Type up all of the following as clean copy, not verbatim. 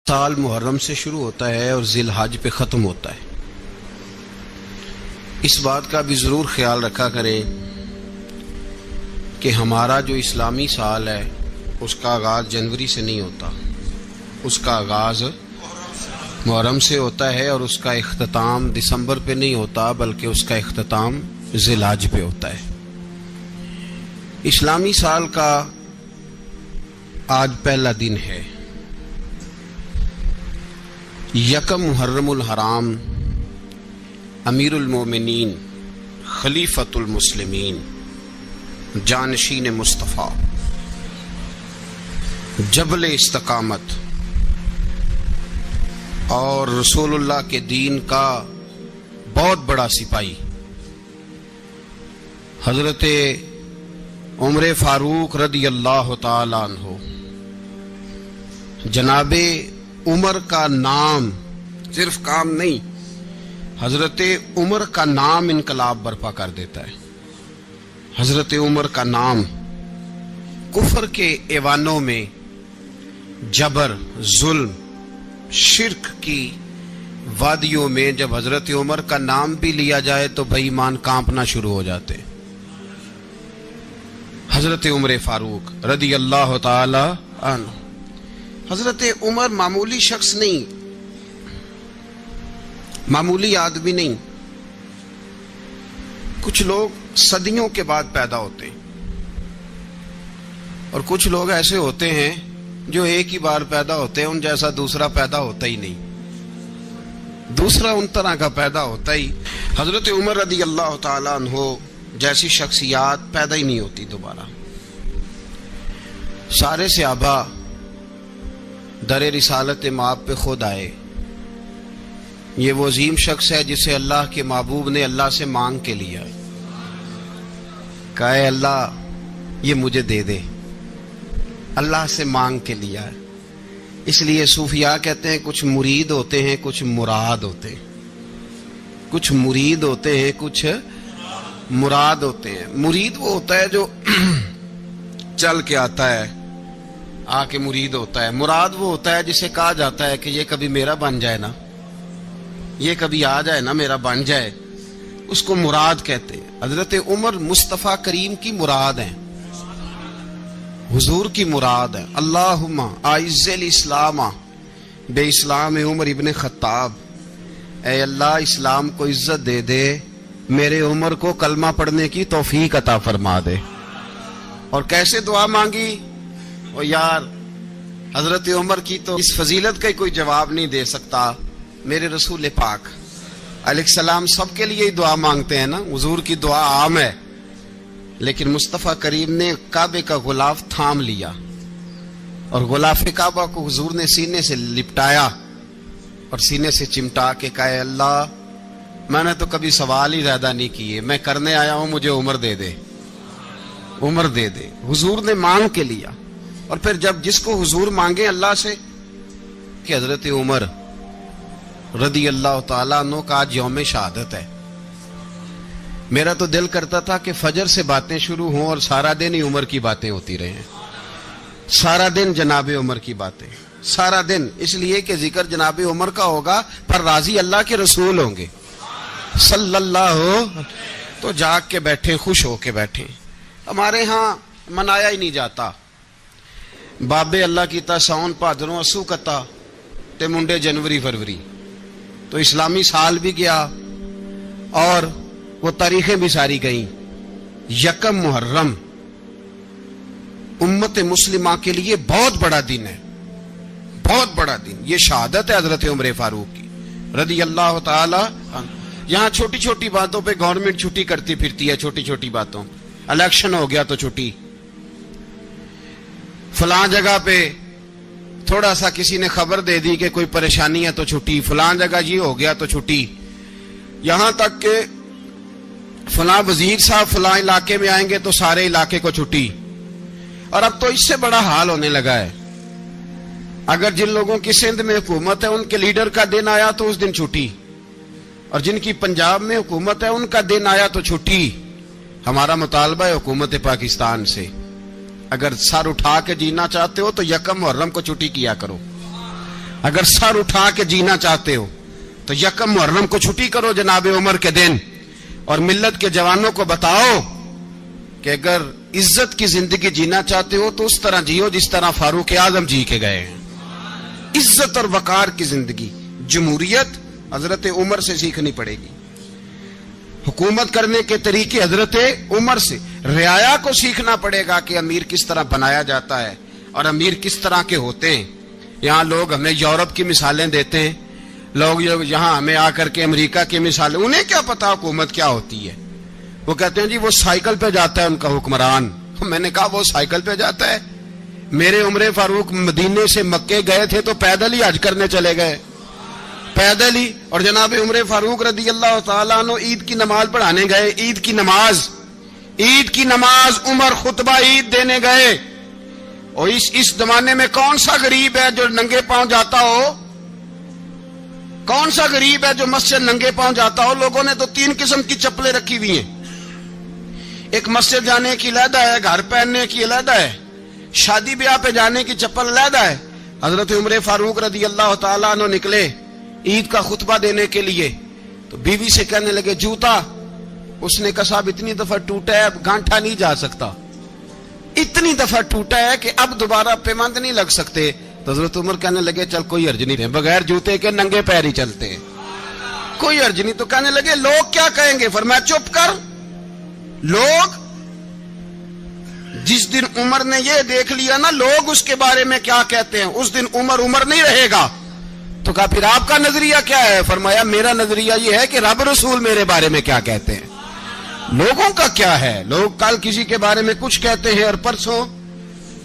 سال محرم سے شروع ہوتا ہے اور ذی الحج پہ ختم ہوتا ہے۔ اس بات کا بھی ضرور خیال رکھا کریں کہ ہمارا جو اسلامی سال ہے اس کا آغاز جنوری سے نہیں ہوتا، اس کا آغاز محرم سے ہوتا ہے اور اس کا اختتام دسمبر پہ نہیں ہوتا بلکہ اس کا اختتام ذی الحج پہ ہوتا ہے۔ اسلامی سال کا آج پہلا دن ہے، یکم محرم الحرام، امیر المومنین خلیفۃ المسلمین جانشین مصطفیٰ جبل استقامت اور رسول اللہ کے دین کا بہت بڑا سپاہی حضرت عمر فاروق رضی اللہ تعالی عنہ، جناب عمر کا نام صرف کام نہیں، حضرت عمر کا نام انقلاب برپا کر دیتا ہے۔ حضرت عمر کا نام کفر کے ایوانوں میں جبر، ظلم، شرک کی وادیوں میں جب حضرت عمر کا نام بھی لیا جائے تو بے ایمان کانپنا شروع ہو جاتے۔ حضرت عمر فاروق رضی اللہ تعالی عنہ، حضرت عمر معمولی شخص نہیں، معمولی آدمی نہیں۔ کچھ لوگ صدیوں کے بعد پیدا ہوتے ہیں اور کچھ لوگ ایسے ہوتے ہیں جو ایک ہی بار پیدا ہوتے ہیں، ان جیسا دوسرا پیدا ہوتا ہی نہیں، دوسرا ان طرح کا پیدا ہوتا ہی۔ حضرت عمر رضی اللہ تعالیٰ عنہ جیسی شخصیات پیدا ہی نہیں ہوتی دوبارہ۔ سارے صحابہ در رسالت مآب پہ خود آئے۔ یہ وہ عظیم شخص ہے جسے اللہ کے محبوب نے اللہ سے مانگ کے لیا، کہا اے اللہ یہ مجھے دے دے، اللہ سے مانگ کے لیا ہے۔ اس لیے صوفیاء کہتے ہیں کچھ مرید ہوتے ہیں کچھ مراد ہوتے ہیں، کچھ مرید ہوتے ہیں کچھ مراد ہوتے ہیں۔ مرید وہ ہوتا ہے جو چل کے آتا ہے، آ کے مرید ہوتا ہے۔ مراد وہ ہوتا ہے جسے کہا جاتا ہے کہ یہ کبھی میرا بن جائے نا، یہ کبھی آ جائے نا، میرا بن جائے، اس کو مراد کہتے ہیں۔ حضرت عمر مصطفیٰ کریم کی مراد ہیں، حضور کی مراد ہے۔ اللہم اعز الاسلام بے اسلام عمر ابن خطاب، اے اللہ اسلام کو عزت دے دے، میرے عمر کو کلمہ پڑھنے کی توفیق عطا فرما دے۔ اور کیسے دعا مانگی؟ او یار حضرت عمر کی تو اس فضیلت کا کوئی جواب نہیں دے سکتا، میرے رسول پاک علیہ السلام سب کے لیے ہی دعا مانگتے ہیں نا، حضور کی دعا عام ہے، لیکن مصطفیٰ کریم نے کعبے کا غلاف تھام لیا اور غلاف کعبہ کو حضور نے سینے سے لپٹایا اور سینے سے چمٹا کے کہا اے اللہ میں نے تو کبھی سوال ہی زیادہ نہیں کیے، میں کرنے آیا ہوں، مجھے عمر دے دے، عمر دے دے۔ حضور نے مانگ کے لیا۔ اور پھر جب جس کو حضور مانگے اللہ سے کہ حضرت عمر رضی اللہ تعالیٰ عنہ کا آج یوم شہادت ہے، میرا تو دل کرتا تھا کہ فجر سے باتیں شروع ہوں اور سارا دن ہی عمر کی باتیں ہوتی رہیں، سارا دن جناب عمر کی باتیں، سارا دن، اس لیے کہ ذکر جناب عمر کا ہوگا پر راضی اللہ کے رسول ہوں گے صلی اللہ، تو جاگ کے بیٹھیں، خوش ہو کے بیٹھیں۔ ہمارے ہاں منایا ہی نہیں جاتا، بابے اللہ کی تا ساؤن بھادروں اسو کتا تے منڈے جنوری فروری، تو اسلامی سال بھی گیا اور وہ تاریخیں بھی ساری گئیں۔ یکم محرم امت مسلمہ کے لیے بہت بڑا دن ہے، بہت بڑا دن، یہ شہادت ہے حضرت عمر فاروق کی رضی اللہ تعالی عنہ۔ یہاں چھوٹی چھوٹی باتوں پہ گورنمنٹ چھٹی کرتی پھرتی ہے، چھوٹی چھوٹی باتوں، الیکشن ہو گیا تو چھٹی، فلاں جگہ پہ تھوڑا سا کسی نے خبر دے دی کہ کوئی پریشانی ہے تو چھٹی، فلاں جگہ یہ ہو گیا تو چھٹی، یہاں تک کہ فلاں وزیر صاحب فلاں علاقے میں آئیں گے تو سارے علاقے کو چھٹی۔ اور اب تو اس سے بڑا حال ہونے لگا ہے، اگر جن لوگوں کی سندھ میں حکومت ہے ان کے لیڈر کا دن آیا تو اس دن چھٹی، اور جن کی پنجاب میں حکومت ہے ان کا دن آیا تو چھٹی۔ ہمارا مطالبہ ہے حکومت پاکستان سے، اگر سر اٹھا کے جینا چاہتے ہو تو یکم محرم کو چھٹی کیا کرو، اگر سر اٹھا کے جینا چاہتے ہو تو یکم محرم کو چھٹی کرو جناب عمر کے دن، اور ملت کے جوانوں کو بتاؤ کہ اگر عزت کی زندگی جینا چاہتے ہو تو اس طرح جیو جس طرح فاروق اعظم جی کے گئے ہیں۔ عزت اور وقار کی زندگی، جمہوریت حضرت عمر سے سیکھنی پڑے گی، حکومت کرنے کے طریقے حضرت عمر سے، رعایا کو سیکھنا پڑے گا کہ امیر کس طرح بنایا جاتا ہے اور امیر کس طرح کے ہوتے ہیں۔ یہاں لوگ ہمیں یورپ کی مثالیں دیتے ہیں، لوگ یہاں ہمیں آ کر کے امریکہ کی مثالیں، انہیں کیا پتا حکومت کیا ہوتی ہے؟ وہ کہتے ہیں جی وہ سائیکل پہ جاتا ہے ان کا حکمران۔ میں نے کہا وہ سائیکل پہ جاتا ہے؟ میرے عمر فاروق مدینے سے مکے گئے تھے تو پیدل ہی حج کرنے چلے گئے، پیدل ہی۔ اور جناب عمر فاروق رضی اللہ تعالیٰ عنہ عید کی نماز پڑھانے گئے، عید کی نماز عمر خطبہ عید دینے گئے۔ اور اس زمانے میں کون سا غریب ہے جو ننگے پاؤں جاتا ہو؟ کون سا غریب ہے جو مسجد ننگے پاؤں جاتا ہو؟ لوگوں نے تو 3 قسم کی چپلیں رکھی ہوئی ہیں، ایک مسجد جانے کی علیحدہ ہے، گھر پہننے کی علیحدہ ہے، شادی بیاہ پہ جانے کی چپل علیحدہ ہے۔ حضرت عمر فاروق رضی اللہ تعالیٰ عنہ نکلے عید کا خطبہ دینے کے لیے تو بیوی سے کہنے لگے جوتا، اس نے کہا صاحب اتنی دفعہ ٹوٹا ہے اب گانٹھا نہیں جا سکتا، اتنی دفعہ ٹوٹا ہے کہ اب دوبارہ پیمند نہیں لگ سکتے۔ تو حضرت عمر کہنے لگے چل کوئی حرج نہیں ہے، بغیر جوتے کے ننگے پیر ہی چلتے ہیں، کوئی حرج نہیں۔ تو کہنے لگے لوگ کیا کہیں گے؟ فرمایا چپ کر، لوگ جس دن عمر نے یہ دیکھ لیا نا لوگ اس کے بارے میں کیا کہتے ہیں، اس دن عمر نہیں رہے گا۔ تو کہا پھر آپ کا نظریہ کیا ہے؟ فرمایا میرا نظریہ یہ ہے کہ رب رسول میرے بارے میں کیا کہتے ہیں، لوگوں کا کیا ہے؟ لوگ کل کسی کے بارے میں کچھ کہتے ہیں اور پرسوں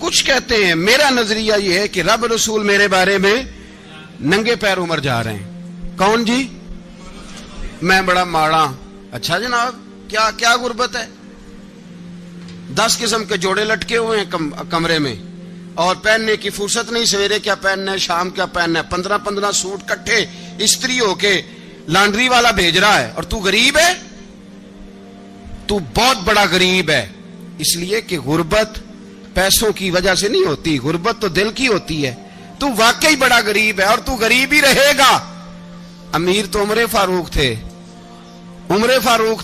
کچھ کہتے ہیں، میرا نظریہ یہ ہے کہ رب رسول میرے بارے میں ننگے پیر عمر جا رہے ہیں۔ کون جی؟ میں بڑا ماڑا۔ اچھا جناب کیا غربت ہے؟ 10 قسم کے جوڑے لٹکے ہوئے ہیں کمرے میں اور پہننے کی فرصت نہیں، سویرے کیا پہننا ہے، شام کیا پہننا ہے، 15 سوٹ کٹھے استری ہو کے لانڈری والا بھیج رہا ہے، اور تو غریب ہے، تو بہت بڑا غریب ہے۔ اس لیے کہ غربت پیسوں کی وجہ سے نہیں ہوتی، غربت تو دل کی ہوتی ہے۔ تو واقعی بڑا غریب ہے اور تو غریب ہی رہے گا۔ امیر تو عمر فاروق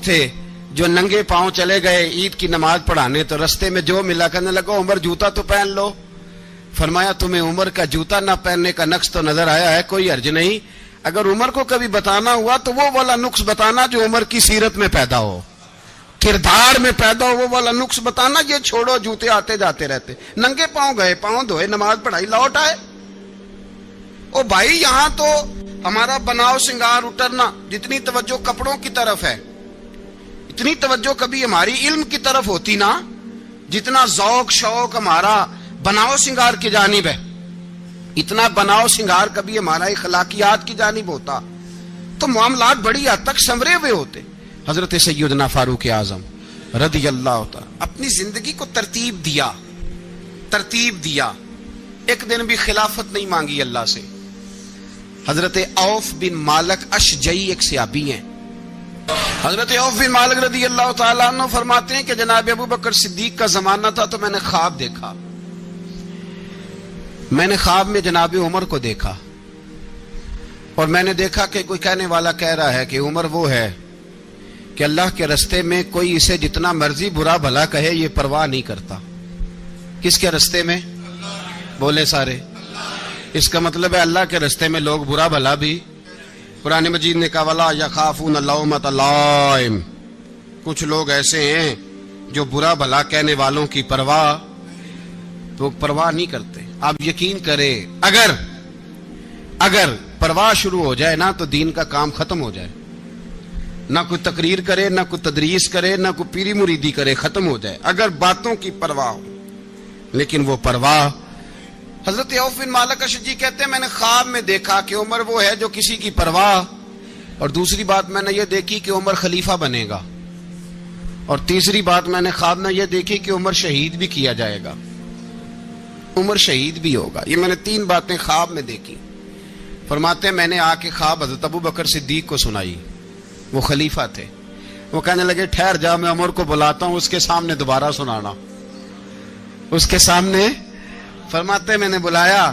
تھے جو ننگے پاؤں چلے گئے عید کی نماز پڑھانے، تو رستے میں جو ملا کہنے لگا عمر جوتا تو پہن لو۔ فرمایا تمہیں عمر کا جوتا نہ پہننے کا نقص تو نظر آیا ہے، کوئی حرج نہیں، اگر عمر کو کبھی بتانا ہوا تو وہ والا نقص بتانا جو عمر کی سیرت میں پیدا ہو، کردار میں پیدا ہو، وہ والا نقص بتانا، یہ چھوڑو جوتے آتے جاتے رہتے۔ ننگے پاؤں گئے، پاؤں دھوئے، نماز پڑھائی، لوٹ آئے۔ او بھائی یہاں تو ہمارا بناؤ سنگار اترنا، جتنی توجہ کپڑوں کی طرف ہے اتنی توجہ کبھی ہماری علم کی طرف ہوتی نا، جتنا ذوق شوق ہمارا بناؤ سنگار کی جانب ہے، اتنا بناؤ سنگار کبھی ہمارا اخلاقیات کی جانب ہوتا تو معاملات بڑی حد تک سنورے ہوئے ہوتے۔ حضرت سیدنا فاروق اعظم رضی اللہ تعالی اپنی زندگی کو ترتیب دیا، ایک دن بھی خلافت نہیں مانگی اللہ سے۔ حضرت عوف بن مالک اشجعی ایک صحابی ہیں، حضرت عوف بن مالک رضی اللہ تعالیٰ عنہ فرماتے ہیں کہ جناب ابو بکر صدیق کا زمانہ تھا تو میں نے خواب دیکھا، میں نے خواب میں جناب عمر کو دیکھا، اور میں نے دیکھا کہ کوئی کہنے والا کہہ رہا ہے کہ عمر وہ ہے کہ اللہ کے رستے میں کوئی اسے جتنا مرضی برا بھلا کہے یہ پرواہ نہیں کرتا۔ کس کے رستے میں؟ بولے سارے۔ اس کا مطلب ہے اللہ کے رستے میں لوگ برا بھلا بھی، قرآن مجید نے کہا وَلَا يَخَافُونَ لَوْمَةَ لَائِمٍ، کچھ لوگ ایسے ہیں جو برا بھلا کہنے والوں کی پرواہ نہیں کرتے۔ آپ یقین کریں اگر پرواہ شروع ہو جائے نا تو دین کا کام ختم ہو جائے، نہ کوئی تقریر کرے، نہ کوئی تدریس کرے، نہ کوئی پیری مریدی کرے، ختم ہو جائے اگر باتوں کی پرواہ ہو۔ لیکن وہ پرواہ، حضرت عوف بن مالک اشجعی کہتے ہیں میں نے خواب میں دیکھا کہ عمر وہ ہے جو کسی کی پرواہ، اور دوسری بات میں نے یہ دیکھی کہ عمر خلیفہ بنے گا، اور تیسری بات میں نے خواب میں یہ دیکھی کہ عمر شہید بھی کیا جائے گا، عمر شہید بھی ہوگا۔ یہ میں نے 3 باتیں خواب میں دیکھی۔ فرماتے ہیں میں نے آ کے خواب حضرت ابو بکر صدیق کو سنائی، وہ خلیفہ تھے، وہ کہنے لگے ٹھہر جا میں عمر کو بلاتا ہوں، اس کے سامنے دوبارہ سنانا، اس کے سامنے۔ فرماتے ہیں میں نے بلایا،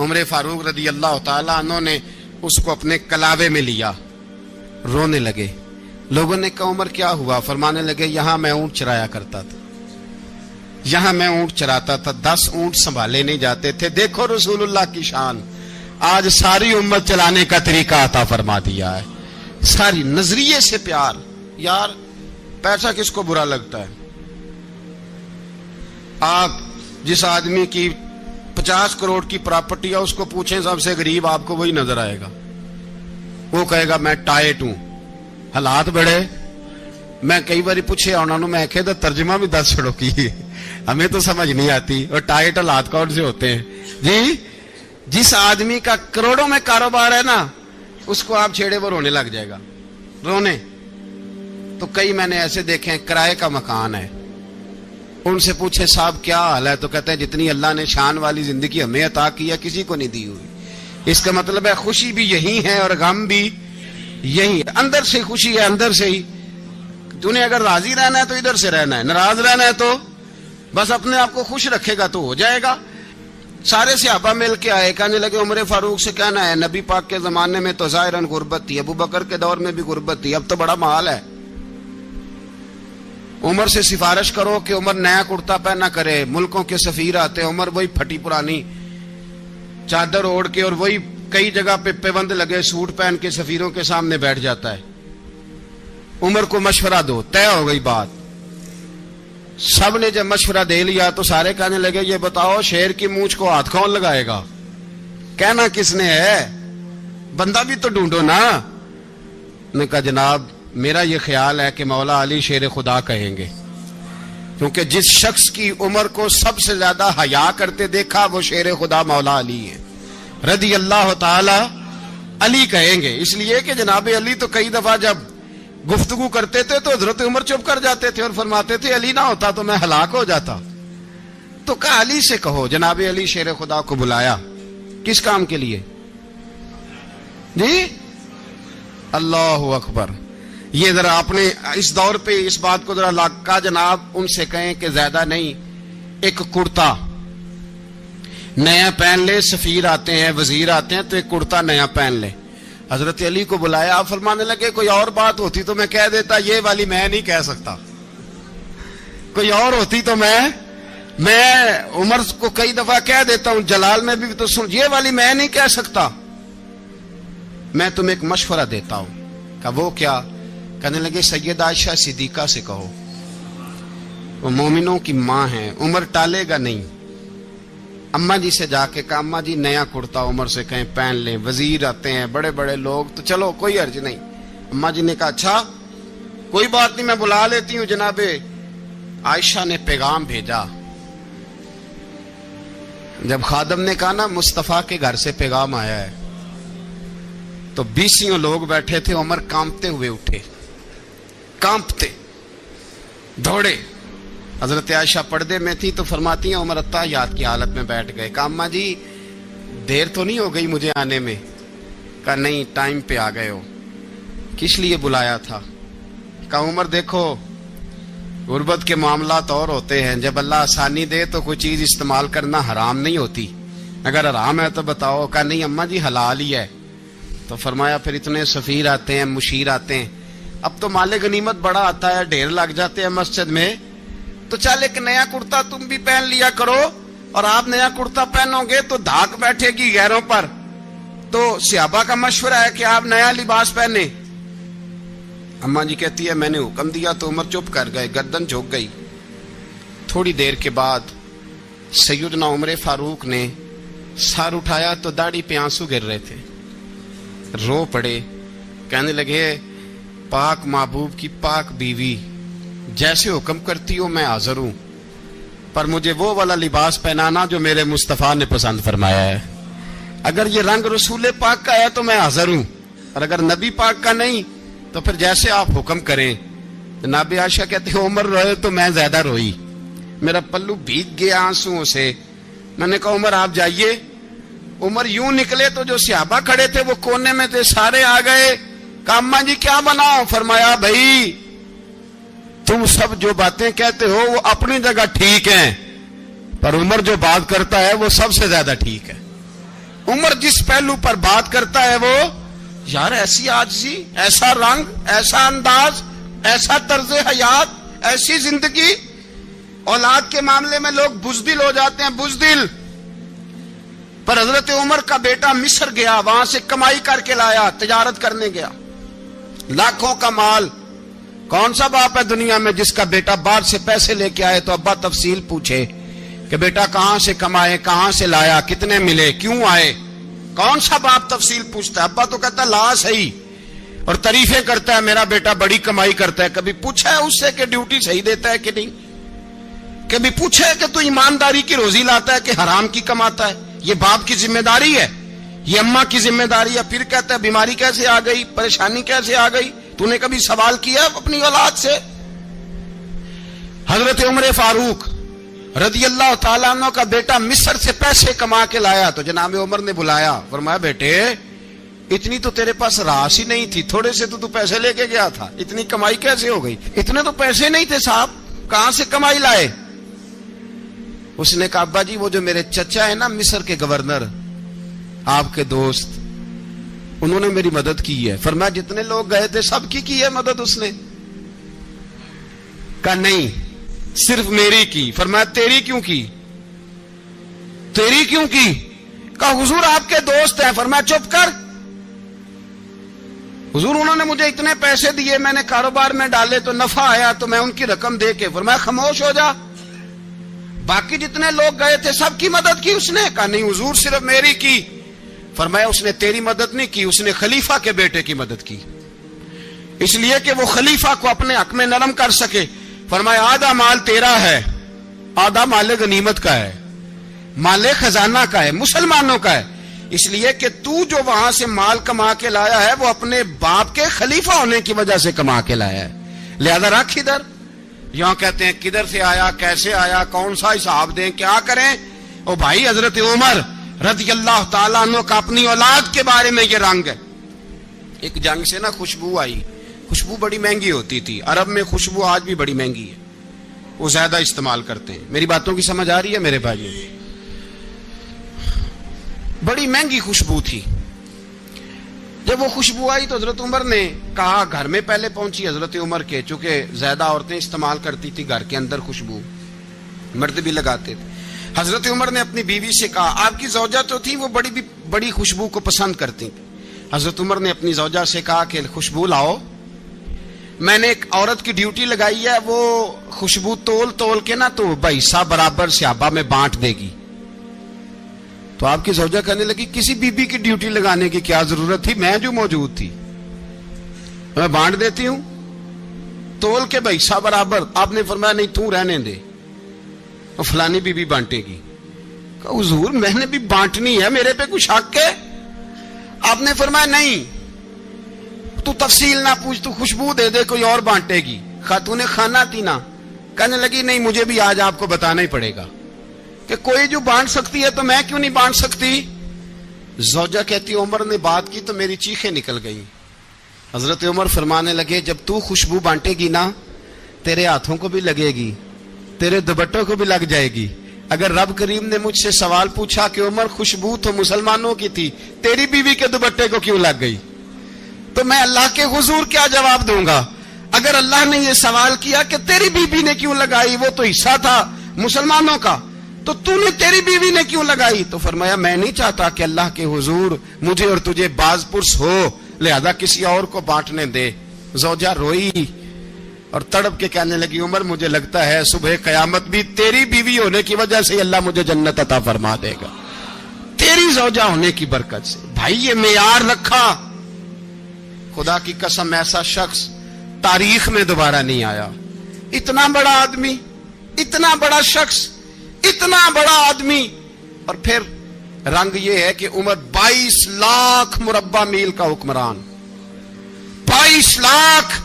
عمر فاروق رضی اللہ تعالیٰ عنہ نے اس کو اپنے کلاوے میں لیا، رونے لگے۔ لوگوں نے کہا عمر کیا ہوا؟ فرمانے لگے یہاں میں اونٹ چرایا کرتا تھا، یہاں میں اونٹ چراتا تھا، 10 اونٹ سنبھالے نہیں جاتے تھے۔ دیکھو رسول اللہ کی شان، آج ساری امت چلانے کا طریقہ عطا فرما دیا ہے، ساری نظریے سے پیار۔ یار پیسہ کس کو برا لگتا ہے؟ آپ جس آدمی کی 50 کروڑ کی پراپرٹی ہے اس کو پوچھیں سب سے غریب، آپ کو وہی نظر آئے گا۔ وہ کہے گا میں ٹائٹ ہوں، حالات بڑے۔ میں کئی بار پوچھے انہوں نے، میں کہتا ترجمہ بھی 10 چھڑوں کی، ہمیں تو سمجھ نہیں آتی، اور ٹائٹ حالات کون سے ہوتے ہیں جی؟ جس آدمی کا کروڑوں میں کاروبار ہے نا، اس کو آپ چھیڑے وہ رونے لگ جائے گا، رونے۔ تو کئی میں نے ایسے دیکھے ہیں کرائے کا مکان ہے، ان سے پوچھے صاحب کیا حال ہے، تو کہتے ہیں جتنی اللہ نے شان والی زندگی ہمیں عطا کی ہے کسی کو نہیں دی ہوئی۔ اس کا مطلب ہے خوشی بھی یہی ہے اور غم بھی یہی ہے، اندر سے خوشی ہے، اندر سے ہی۔ تو نے اگر راضی رہنا ہے تو ادھر سے رہنا ہے، ناراض رہنا ہے تو بس اپنے آپ کو خوش رکھے گا تو ہو جائے گا۔ سارے صحابہ مل کے آئے، کہنے لگے عمر فاروق سے کہنا ہے نبی پاک کے زمانے میں تو ظاہراً غربت تھی، ابو بکر کے دور میں بھی غربت تھی، اب تو بڑا مال ہے۔ عمر سے سفارش کرو کہ عمر نیا کرتا پہنا کرے۔ ملکوں کے سفیر آتے، عمر وہی پھٹی پرانی چادر اوڑھ کے اور وہی کئی جگہ پہ پیوند لگے سوٹ پہن کے سفیروں کے سامنے بیٹھ جاتا ہے۔ عمر کو مشورہ دو، طے ہو گئی بات۔ سب نے جب مشورہ دے لیا تو سارے کہنے لگے یہ بتاؤ شیر کی مونچھ کو ہاتھ کون لگائے گا؟ کہنا کس نے ہے؟ بندہ بھی تو ڈھونڈو نا۔ نے کہا جناب میرا یہ خیال ہے کہ مولا علی شیر خدا کہیں گے، کیونکہ جس شخص کی عمر کو سب سے زیادہ حیا کرتے دیکھا وہ شیر خدا مولا علی ہے رضی اللہ تعالی علی کہیں گے۔ اس لیے کہ جناب علی تو کئی دفعہ جب گفتگو کرتے تھے تو حضرت عمر چپ کر جاتے تھے اور فرماتے تھے علی نہ ہوتا تو میں ہلاک ہو جاتا۔ تو کہا علی سے کہو۔ جناب علی شیر خدا کو بلایا، کس کام کے لیے جی؟ اللہ اکبر۔ یہ ذرا اپنے اس دور پہ اس بات کو ذرا لاکا جناب ان سے کہیں کہ زیادہ نہیں، ایک کرتا نیا پہن لے، سفیر آتے ہیں وزیر آتے ہیں تو ایک کرتا نیا پہن لے۔ حضرت علی کو بلایا، آپ فرمانے لگے کوئی اور بات ہوتی تو میں کہہ دیتا، یہ والی میں نہیں کہہ سکتا، کوئی اور ہوتی تو میں عمر کو کئی دفعہ کہہ دیتا ہوں، جلال میں بھی تو سن، یہ والی میں نہیں کہہ سکتا، میں تمہیں ایک مشورہ دیتا ہوں۔ کہا وہ کیا؟ کہنے لگے سیدہ عائشہ صدیقہ سے کہو، وہ مومنوں کی ماں ہیں، عمر ٹالے گا نہیں۔ اماں جی سے جا کے کہا اماں جی نیا کرتا عمر سے کہیں پہن لیں، وزیر آتے ہیں بڑے بڑے لوگ تو چلو کوئی حرج نہیں۔ اماں جی نے کہا اچھا کوئی بات نہیں میں بلا لیتی ہوں۔ جناب عائشہ نے پیغام بھیجا، جب خادم نے کہا نا مصطفیٰ کے گھر سے پیغام آیا ہے تو 20 لوگ بیٹھے تھے، عمر کانپتے ہوئے اٹھے، کانپتے دوڑے۔ حضرت عائشہ پردے میں تھی تو فرماتی ہیں عمر اتحیات کی حالت میں بیٹھ گئے۔ کہا اماں جی دیر تو نہیں ہو گئی مجھے آنے میں؟ کہا نہیں ٹائم پہ آ گئے ہو، کس لیے بلایا تھا؟ کہا عمر دیکھو غربت کے معاملات اور ہوتے ہیں، جب اللہ آسانی دے تو کوئی چیز استعمال کرنا حرام نہیں ہوتی، اگر حرام ہے تو بتاؤ۔ کہا نہیں اماں جی حلال ہی ہے۔ تو فرمایا پھر اتنے سفیر آتے ہیں مشیر آتے ہیں، اب تو مال غنیمت بڑا آتا ہے، ڈھیر لگ جاتے ہیں مسجد میں، تو چل ایک نیا کرتا تم بھی پہن لیا کرو، اور آپ نیا کرتا پہنو گے تو دھاک بیٹھے گی غیروں پر۔ تو صحابہ کا مشورہ ہے کہ آپ نیا لباس پہنے۔ اماں جی کہتی ہے میں نے حکم دیا تو عمر چپ کر گئے، گردن جھک گئی۔ تھوڑی دیر کے بعد سیدنا عمر فاروق نے سر اٹھایا تو داڑھی پہ آنسو گر رہے تھے، رو پڑے، کہنے لگے پاک محبوب کی پاک بیوی جیسے حکم کرتی ہو میں حاضر ہوں، پر مجھے وہ والا لباس پہنانا جو میرے مصطفیٰ نے پسند فرمایا ہے، اگر یہ رنگ رسول پاک کا ہے تو میں حاضر ہوں، اور اگر نبی پاک کا نہیں تو پھر جیسے آپ حکم کریں۔ جناب عائشہ کہتے ہیں عمر روئے تو میں زیادہ روئی، میرا پلو بھیگ گیا آنسوؤں سے۔ میں نے کہا عمر آپ جائیے۔ عمر یوں نکلے تو جو صحابہ کھڑے تھے وہ کونے میں تھے، سارے آ گئے۔ کہا اماں جی کیا بناؤ؟ فرمایا بھائی تم سب جو باتیں کہتے ہو وہ اپنی جگہ ٹھیک ہیں، پر عمر جو بات کرتا ہے وہ سب سے زیادہ ٹھیک ہے۔ عمر جس پہلو پر بات کرتا ہے وہ یار ایسی عاجزی، ایسا رنگ، ایسا انداز، ایسا طرز حیات، ایسی زندگی. اولاد کے معاملے میں لوگ بزدل ہو جاتے ہیں، بزدل. پر حضرت عمر کا بیٹا مصر گیا، وہاں سے کمائی کر کے لایا، تجارت کرنے گیا، لاکھوں کا مال. کون سا باپ ہے دنیا میں جس کا بیٹا باہر سے پیسے لے کے آئے تو ابا تفصیل پوچھے کہ بیٹا کہاں سے کمائے، کہاں سے لایا، کتنے ملے، کیوں آئے؟ کون سا باپ تفصیل پوچھتا ہے؟ ابا تو کہتا ہے لا صحیح، اور تعریفیں کرتا ہے میرا بیٹا بڑی کمائی کرتا ہے. کبھی پوچھا ہے اس سے کہ ڈیوٹی صحیح دیتا ہے کہ نہیں؟ کبھی پوچھا ہے کہ تو ایمانداری کی روزی لاتا ہے کہ حرام کی کماتا ہے؟ یہ باپ کی ذمہ داری ہے، یہ اماں کی ذمہ داری ہے. پھر کہتا ہے بیماری کیسے آ گئی، پریشانی کیسے آ گئی؟ تو نے کبھی سوال کیا اپنی اولاد سے؟ حضرت عمر فاروق رضی اللہ تعالیٰ عنہ کا بیٹا مصر سے پیسے کما کے لایا تو جناب عمر نے بلایا، فرمایا بیٹے اتنی تو تیرے پاس راس ہی نہیں تھی، تھوڑے سے تو پیسے لے کے گیا تھا، اتنی کمائی کیسے ہو گئی؟ اتنے تو پیسے نہیں تھے صاحب، کہاں سے کمائی لائے؟ اس نے کہا ابا جی وہ جو میرے چچا ہے نا مصر کے گورنر، آپ کے دوست، انہوں نے میری مدد کی ہے. فرمایا جتنے لوگ گئے تھے سب کی ہے مدد اس نے؟ کہا نہیں صرف میری کی. فرمایا تیری کیوں کی؟ تیری کیوں کی؟ کہا حضور آپ کے دوست ہیں. فرمایا چپ کر، حضور انہوں نے مجھے اتنے پیسے دیے، میں نے کاروبار میں ڈالے تو نفع آیا تو میں ان کی رقم دے کے. فرمایا خاموش ہو جا، باقی جتنے لوگ گئے تھے سب کی مدد کی اس نے؟ کہا نہیں حضور صرف میری کی. فرمایا اس نے تیری مدد نہیں کی، اس نے خلیفہ کے بیٹے کی مدد کی، اس لیے کہ وہ خلیفہ کو اپنے حق میں نرم کر سکے. فرمایا آدھا مال تیرا ہے، آدھا مال غنیمت کا ہے، مال خزانہ کا ہے، مسلمانوں کا ہے، اس لیے کہ تو جو وہاں سے مال کما کے لایا ہے وہ اپنے باپ کے خلیفہ ہونے کی وجہ سے کما کے لایا ہے، لہذا رکھ ادھر. یہاں کہتے ہیں کدھر سے آیا، کیسے آیا، کون سا حساب دیں، کیا کریں؟ او بھائی حضرت عمر رضی اللہ تعالیٰ عنہ کا اپنی اولاد کے بارے میں یہ رنگ ہے. ایک جنگ سے نا خوشبو آئی، خوشبو بڑی مہنگی ہوتی تھی، عرب میں خوشبو آج بھی بڑی مہنگی ہے، وہ زیادہ استعمال کرتے ہیں. میری باتوں کی سمجھ آ رہی ہے میرے بھائی؟ بڑی مہنگی خوشبو تھی. جب وہ خوشبو آئی تو حضرت عمر نے کہا، گھر میں پہلے پہنچی حضرت عمر کے، چونکہ زیادہ عورتیں استعمال کرتی تھی گھر کے اندر خوشبو، مرد بھی لگاتے تھے. حضرت عمر نے اپنی بیوی سے کہا، آپ کی زوجہ تو تھی وہ بڑی خوشبو کو پسند کرتی. حضرت عمر نے اپنی زوجہ سے کہا کہ خوشبو لاؤ، میں نے ایک عورت کی ڈیوٹی لگائی ہے، وہ خوشبو تول تول کے نا تو بھائیسا برابر صحابہ میں بانٹ دے گی. تو آپ کی زوجہ کہنے لگی کسی بی بی کی ڈیوٹی لگانے کی کیا ضرورت تھی، میں جو موجود تھی میں بانٹ دیتی ہوں تول کے بھائیسا برابر. آپ نے فرمایا نہیں تو رہنے دے، فلانی بی بی بانٹے گی. کہا حضور میں نے بھی بانٹنی ہے، میرے پہ کچھ حق ہے؟ آپ نے فرمایا نہیں، تو تفصیل نہ پوچھ، تو خوشبو دے دے، کوئی اور بانٹے گی. خاتون خانہ تھی نا، کہنے لگی نہیں مجھے بھی آج آپ کو بتانا ہی پڑے گا کہ کوئی جو بانٹ سکتی ہے تو میں کیوں نہیں بانٹ سکتی؟ زوجہ کہتی عمر نے بات کی تو میری چیخیں نکل گئی. حضرت عمر فرمانے لگے جب تو خوشبو بانٹے گی نا تیرے ہاتھوں کو بھی لگے گی، تیرے دوپٹوں کو بھی لگ جائے گی. اگر رب کریم نے مجھ سے سوال پوچھا کہ عمر خوشبو تو مسلمانوں کی تھی، تیری بیوی کے دوپٹے کو کیوں لگ گئی، تو میں اللہ کے حضور کیا جواب دوں گا؟ اگر اللہ نے یہ سوال کیا کہ تیری بیوی نے کیوں لگائی، وہ تو حصہ تھا مسلمانوں کا، تو نے تیری بیوی نے کیوں لگائی؟ تو فرمایا میں نہیں چاہتا کہ اللہ کے حضور مجھے اور تجھے باز پرس ہو، لہذا کسی اور کو بانٹنے دے. زوجہ روئی اور تڑپ کے کہنے لگی عمر مجھے لگتا ہے صبح قیامت بھی تیری بیوی ہونے کی وجہ سے اللہ مجھے جنت عطا فرما دے گا، تیری زوجہ ہونے کی برکت سے. بھائی یہ معیار رکھا، خدا کی قسم ایسا شخص تاریخ میں دوبارہ نہیں آیا. اتنا بڑا آدمی، اتنا بڑا شخص، اتنا بڑا آدمی، اور پھر رنگ یہ ہے کہ عمر 22 لاکھ مربع میل کا حکمران، 22 لاکھ،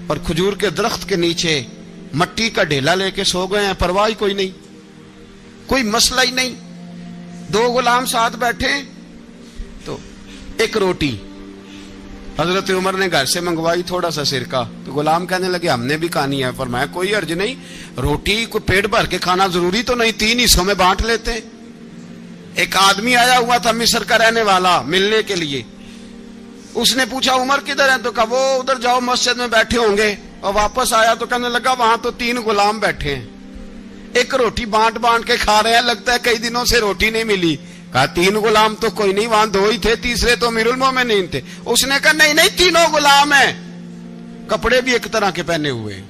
اور کھجور کے درخت کے نیچے مٹی کا ڈھیلا لے کے سو گئے ہیں، پرواہ کوئی نہیں، کوئی مسئلہ ہی نہیں. 2 غلام ساتھ بیٹھے تو ایک روٹی حضرت عمر نے گھر سے منگوائی، تھوڑا سا سرکہ، تو غلام کہنے لگے ہم نے بھی کھانی ہے. فرمایا کوئی حرج نہیں، روٹی کو پیٹ بھر کے کھانا ضروری تو نہیں، 3 حصوں میں بانٹ لیتے. ایک آدمی آیا ہوا تھا مصر کا رہنے والا ملنے کے لیے. اس نے پوچھا عمر کدھر ہے؟ تو کہا وہ ادھر جاؤ مسجد میں بیٹھے ہوں گے. اور واپس آیا تو کہنے لگا وہاں تو 3 غلام بیٹھے ہیں, ایک روٹی بانٹ بانٹ کے کھا رہے ہیں, لگتا ہے کئی دنوں سے روٹی نہیں ملی. کہا 3 غلام تو کوئی نہیں, وہاں 2 ہی تھے, تیسرے تو امیر المومنین تھے. اس نے کہا نہیں نہیں 3 غلام ہیں, کپڑے بھی ایک طرح کے پہنے ہوئے,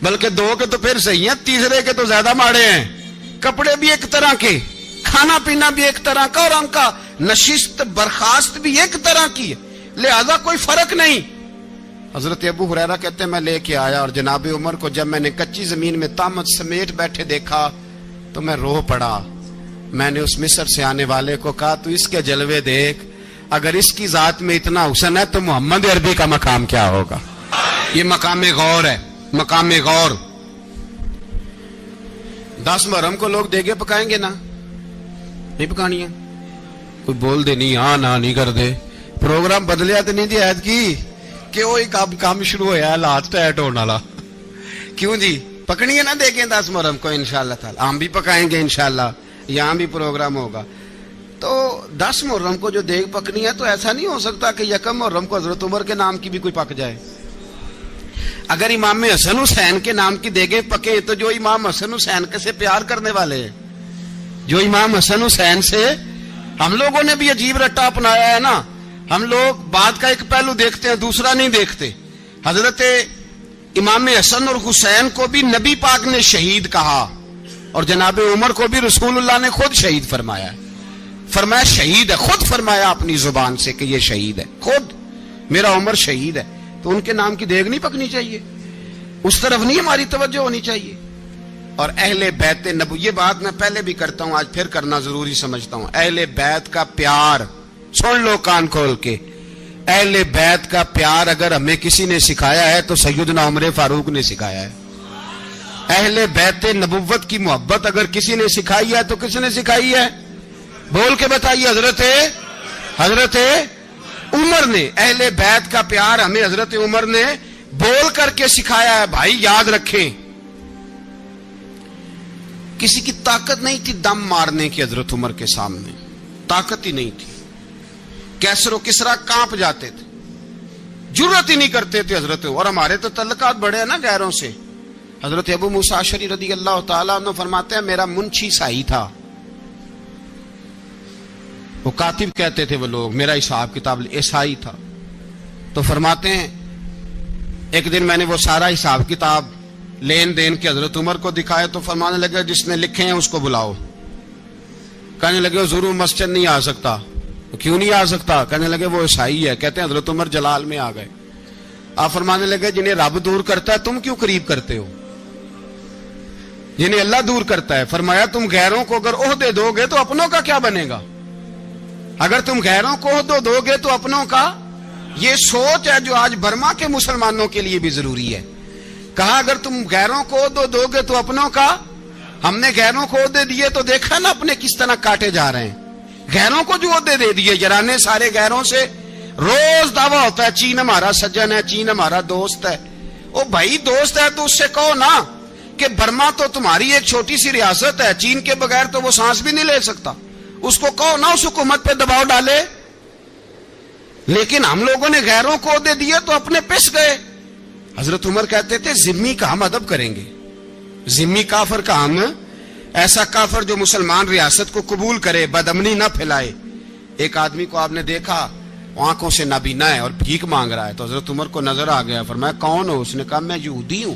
بلکہ 2 کے تو پھر صحیح ہیں, تیسرے کے تو زیادہ ماڑے ہیں. کپڑے بھی ایک طرح کے, کھانا پینا بھی ایک طرح کا, اور ان کا نشست برخاست بھی ایک طرح کی ہے, لہذا کوئی فرق نہیں. حضرت ابو ہریرہ کہتے ہیں میں لے کے آیا, اور جناب عمر کو جب میں نے کچی زمین میں تامت سمیٹ بیٹھے دیکھا تو میں رو پڑا. میں نے اس مصر سے آنے والے کو کہا تو اس کے جلوے دیکھ, اگر اس کی ذات میں اتنا حسن ہے تو محمد عربی کا مقام کیا ہوگا. یہ مقام غور ہے, مقام غور. 10 محرم کو لوگ دیگے پکائیں گے نا, نہیں پکانی ہے؟ کوئی بول دے نہیں, ہاں نہ نہیں کر دے. پروگرام بدلیا تو نہیں جی عید کی کہ وہی کام شروع ہوا ہے لات ٹائٹ ہونے والا. کیوں جی پکنی ہے نا دیکھیں 10 محرم کو انشاءاللہ تعالی, ہم بھی پکائیں گے انشاءاللہ, یہاں بھی پروگرام ہوگا. تو 10 محرم کو جو دیگ پکنی ہے تو ایسا نہیں ہو سکتا کہ 1 محرم کو حضرت عمر کے نام کی بھی کوئی پک جائے. اگر امام حسن حسین کے نام کی دیگیں پکے تو جو امام حسن حسین سے پیار کرنے والے ہیں, جو امام حسن حسین سے, ہم لوگوں نے بھی عجیب رٹا اپنایا ہے نا. ہم لوگ بات کا ایک پہلو دیکھتے ہیں, دوسرا نہیں دیکھتے. حضرت امام حسن اور حسین کو بھی نبی پاک نے شہید کہا, اور جناب عمر کو بھی رسول اللہ نے خود شہید فرمایا ہے. فرمایا شہید ہے, خود فرمایا اپنی زبان سے کہ یہ شہید ہے, خود میرا عمر شہید ہے. تو ان کے نام کی دیگ نہیں پکنی چاہیے, اس طرف نہیں ہماری توجہ ہونی چاہیے. اور اہل بیت نبو, یہ بات میں پہلے بھی کرتا ہوں, آج پھر کرنا ضروری سمجھتا ہوں. اہل بیت کا پیار سن لو کان کھول کے, اہل بیت کا پیار اگر ہمیں کسی نے سکھایا ہے تو سیدنا عمر فاروق نے سکھایا ہے. اہل بیت نبوت کی محبت اگر کسی نے سکھائی ہے تو کس نے سکھائی ہے؟ بول کے بتائیے. حضرت عمر نے. اہل بیت کا پیار ہمیں حضرت عمر نے بول کر کے سکھایا ہے. بھائی یاد رکھیں, کسی کی طاقت نہیں تھی دم مارنے کی حضرت عمر کے سامنے, طاقت ہی نہیں تھی. کیسر و کسرا کانپ جاتے تھے, جرأت ہی نہیں کرتے تھے حضرت. اور ہمارے تو تعلقات بڑے ہیں نا غیروں سے. حضرت ابو موسیٰ اشعری رضی اللہ تعالیٰ عنہ فرماتے ہیں میرا منشی عیسائی تھا, وہ کاتب کہتے تھے وہ لوگ, میرا حساب کتاب عیسائی تھا. تو فرماتے ہیں ایک دن میں نے وہ سارا حساب کتاب لین دین کے حضرت عمر کو دکھائے تو فرمانے لگے جس نے لکھے ہیں اس کو بلاؤ. کہنے لگے ضرور مسجد نہیں آ سکتا. کیوں نہیں آ سکتا؟ کہنے لگے وہ عیسائی ہے. کہتے ہیں حضرت عمر جلال میں آ گئے. آپ فرمانے لگے جنہیں رب دور کرتا ہے تم کیوں قریب کرتے ہو؟ جنہیں اللہ دور کرتا ہے. فرمایا تم غیروں کو اگر عہدے دو گے تو اپنوں کا کیا بنے گا؟ اگر تم غیروں کو عہدے دو گے تو اپنوں کا. یہ سوچ ہے جو آج برما کے مسلمانوں کے لیے بھی ضروری ہے. کہا اگر تم غیروں کو عہدے دو گے تو اپنوں کا. ہم نے غیروں کو عہدے دیے تو دیکھا نا اپنے کس طرح کاٹے جا رہے ہیں. غیروں کو جو عہدے دے دیے جرانے سارے غیروں سے. روز دعویٰ ہوتا ہے چین ہمارا سجن ہے, چین ہمارا دوست ہے. او بھائی دوست ہے تو اس سے کہو نا کہ برما تو تمہاری ایک چھوٹی سی ریاست ہے, چین کے بغیر تو وہ سانس بھی نہیں لے سکتا. اس کو کہو نا اس حکومت پہ دباؤ ڈالے. لیکن ہم لوگوں نے غیروں کو عہدے دیے تو اپنے پس گئے. حضرت عمر کہتے تھے ذمی کا ہم ادب کریں گے, ذمی کافر کا ہم, ایسا کافر جو مسلمان ریاست کو قبول کرے, بدامنی نہ پھیلائے. ایک آدمی کو آپ نے دیکھا آنکھوں سے نابینا ہے اور بھیک مانگ رہا ہے, تو حضرت عمر کو نظر آ گیا. فرمایا کون ہو؟ اس نے کہا میں یہودی ہوں.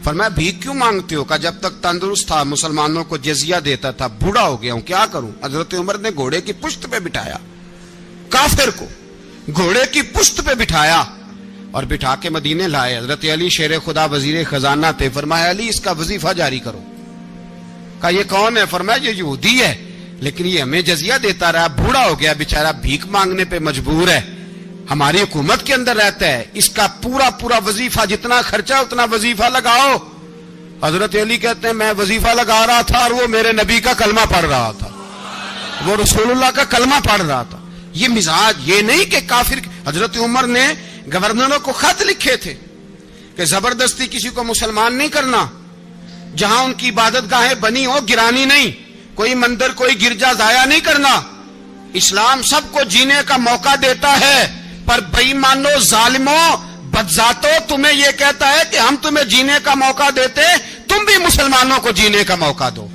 فرمایا بھیک کیوں مانگتے ہو؟ کہا جب تک تندرست تھا مسلمانوں کو جزیہ دیتا تھا, بوڑھا ہو گیا ہوں کیا کروں. حضرت عمر نے گھوڑے کی پشت پہ بٹھایا, کافر کو گھوڑے کی پشت پہ بٹھایا اور بٹھا کے مدینے لائے. حضرت علی شیر خدا وزیر خزانہ تھے. فرمایا علی اس کا وظیفہ جاری کرو. کہا یہ کون ہے؟ فرمایا یہ یہودی ہے لیکن یہ ہمیں جزیہ دیتا رہا, بوڑھا ہو گیا بیچارہ, بھیک مانگنے پہ مجبور ہے, ہماری حکومت کے اندر رہتا ہے, اس کا پورا وظیفہ جتنا خرچہ اتنا وظیفہ لگاؤ. حضرت علی کہتے ہیں میں وظیفہ لگا رہا تھا اور وہ میرے نبی کا کلمہ پڑھ رہا تھا, وہ رسول اللہ کا کلمہ پڑھ رہا تھا. یہ مزاج, یہ نہیں کہ کافر. حضرت عمر نے گورنروں کو خط لکھے تھے کہ زبردستی کسی کو مسلمان نہیں کرنا, جہاں ان کی عبادت گاہیں بنی ہو گرانی نہیں, کوئی مندر کوئی گرجا ضائع نہیں کرنا. اسلام سب کو جینے کا موقع دیتا ہے, پر بے ایمانو ظالموں بدذاتوں تمہیں یہ کہتا ہے کہ ہم تمہیں جینے کا موقع دیتے, تم بھی مسلمانوں کو جینے کا موقع دو.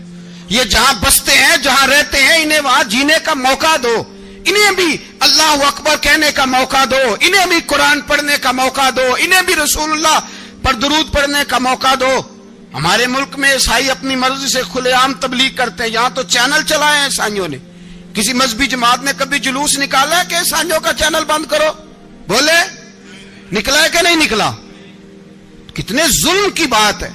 یہ جہاں بستے ہیں جہاں رہتے ہیں انہیں وہاں جینے کا موقع دو, انہیں بھی اللہ اکبر کہنے کا موقع دو, انہیں بھی قرآن پڑھنے کا موقع دو, انہیں بھی رسول اللہ پر درود پڑھنے کا موقع دو. ہمارے ملک میں عیسائی اپنی مرضی سے کھلے عام تبلیغ کرتے ہیں. یہاں تو چینل چلائے ہیں عیسائیوں نے. کسی مذہبی جماعت نے کبھی جلوس نکالا ہے کہ عیسائیوں کا چینل بند کرو؟ بولے نکلا ہے کہ نہیں نکلا؟ کتنے ظلم کی بات ہے.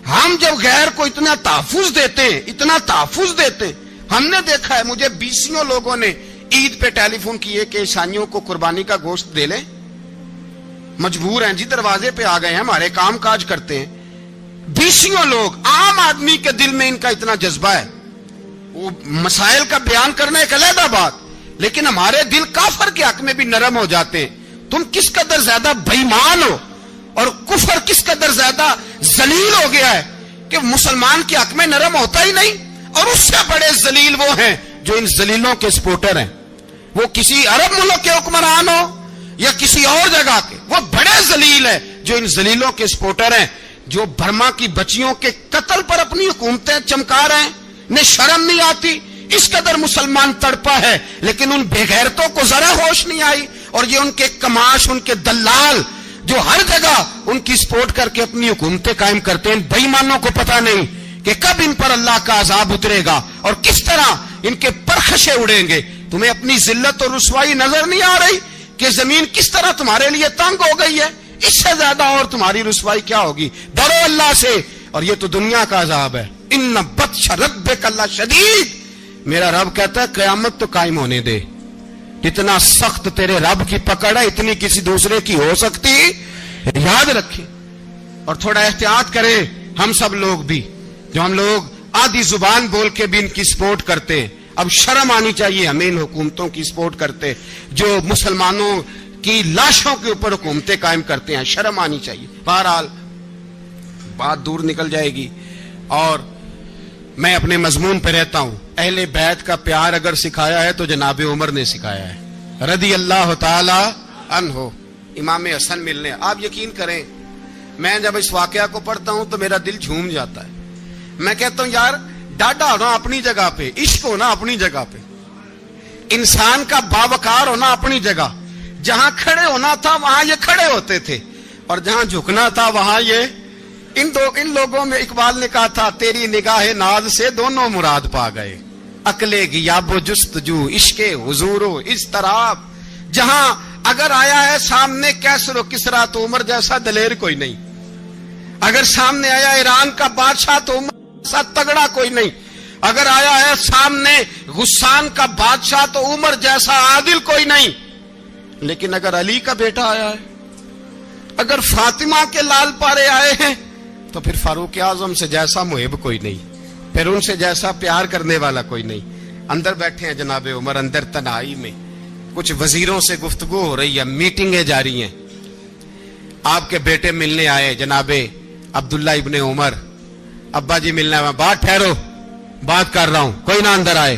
ہم جب غیر کو اتنا تحفظ دیتے ہیں, اتنا تحفظ دیتے ہیں, ہم نے دیکھا ہے مجھے بیسیوں لوگوں نے عید پہ ٹیلی فون کیے کہ عیسائیوں کو قربانی کا گوشت دے لیں, مجبور ہیں جی, دروازے پہ آ گئے ہیں, ہمارے کام کاج کرتے ہیں. بیسیوں لوگ, عام آدمی کے دل میں ان کا اتنا جذبہ ہے, وہ مسائل کا بیان کرنا ایک علیحدہ بات, لیکن ہمارے دل کافر کے حق میں بھی نرم ہو جاتے ہیں. تم کس قدر زیادہ بے ایمان ہو اور کفر کس قدر زیادہ ذلیل ہو گیا ہے کہ مسلمان کے حق میں نرم ہوتا ہی نہیں. اور اس سے بڑے ذلیل وہ ہیں جو ان ذلیلوں کے سپورٹر ہیں. وہ کسی عرب ملک کے حکمران ہو یا کسی اور جگہ کے, وہ بڑے ذلیل ہیں جو ان ذلیلوں کے سپورٹر ہیں, جو برما کی بچیوں کے قتل پر اپنی حکومتیں چمکا رہے ہیں. انہیں شرم نہیں آتی. اس قدر مسلمان تڑپا ہے لیکن ان بے غیرتوں کو ذرا ہوش نہیں آئی. اور یہ ان کے کماش, ان کے دلال جو ہر جگہ ان کی سپورٹ کر کے اپنی حکومتیں قائم کرتے ہیں, بے ایمانوں کو پتہ نہیں کہ کب ان پر اللہ کا عذاب اترے گا اور کس طرح ان کے پرخشے اڑیں گے. تمہیں اپنی ذلت اور رسوائی نظر نہیں آ رہی کہ زمین کس طرح تمہارے لیے تنگ ہو گئی ہے؟ اس سے زیادہ اور تمہاری رسوائی کیا ہوگی؟ ڈرو اللہ سے. اور یہ تو دنیا کا عذاب ہے. ان بطش ربک لشدید, میرا رب کہتا ہے قیامت تو قائم ہونے دے. اتنا سخت تیرے رب کی پکڑ ہے, اتنی کسی دوسرے کی ہو سکتی؟ یاد رکھیں اور تھوڑا احتیاط کریں. ہم سب لوگ بھی, جو ہم لوگ آدھی زبان بول کے بھی ان کی سپورٹ کرتے ہیں, اب شرم آنی چاہیے ہمیں ان حکومتوں کی سپورٹ کرتے جو مسلمانوں کی لاشوں کے اوپر حکومتیں قائم کرتے ہیں. شرم آنی چاہیے. بہرحال بات دور نکل جائے گی اور میں اپنے مضمون پہ رہتا ہوں. اہل بیت کا پیار اگر سکھایا ہے تو جناب عمر نے سکھایا ہے رضی اللہ تعالی عنہ. امام حسن ملنے, آپ یقین کریں میں جب اس واقعہ کو پڑھتا ہوں تو میرا دل جھوم جاتا ہے. میں کہتا ہوں یار ڈاڈا ہونا اپنی جگہ پہ, عشق ہونا اپنی جگہ پہ, انسان کا باوقار ہونا اپنی جگہ. جہاں کھڑے ہونا تھا وہاں یہ کھڑے ہوتے تھے اور جہاں جھکنا تھا وہاں یہ. ان لوگوں میں اقبال نے کہا تھا تیری نگاہ ناز سے دونوں مراد پا گئے, عقل غیاب و جستجو, عشق حضور و اضطراب. جہاں اگر آیا ہے سامنے کیسر و کسرا تو عمر جیسا دلیر کوئی نہیں, اگر سامنے آیا ایران کا بادشاہ تو عمر جیسا تگڑا کوئی نہیں, اگر آیا ہے سامنے غسان کا بادشاہ تو عمر جیسا عادل کوئی نہیں. لیکن اگر علی کا بیٹا آیا ہے, اگر فاطمہ کے لال پارے آئے ہیں تو پھر فاروق اعظم سے جیسا محب کوئی نہیں, پھر ان سے جیسا پیار کرنے والا کوئی نہیں. اندر بیٹھے ہیں جناب عمر, اندر تنہائی میں کچھ وزیروں سے گفتگو ہو رہی ہے, میٹنگیں جاری ہیں. آپ کے بیٹے ملنے آئے جناب عبداللہ ابن عمر, ابا جی ملنے آئے. بات ٹھہرو, بات کر رہا ہوں, کوئی نہ اندر آئے.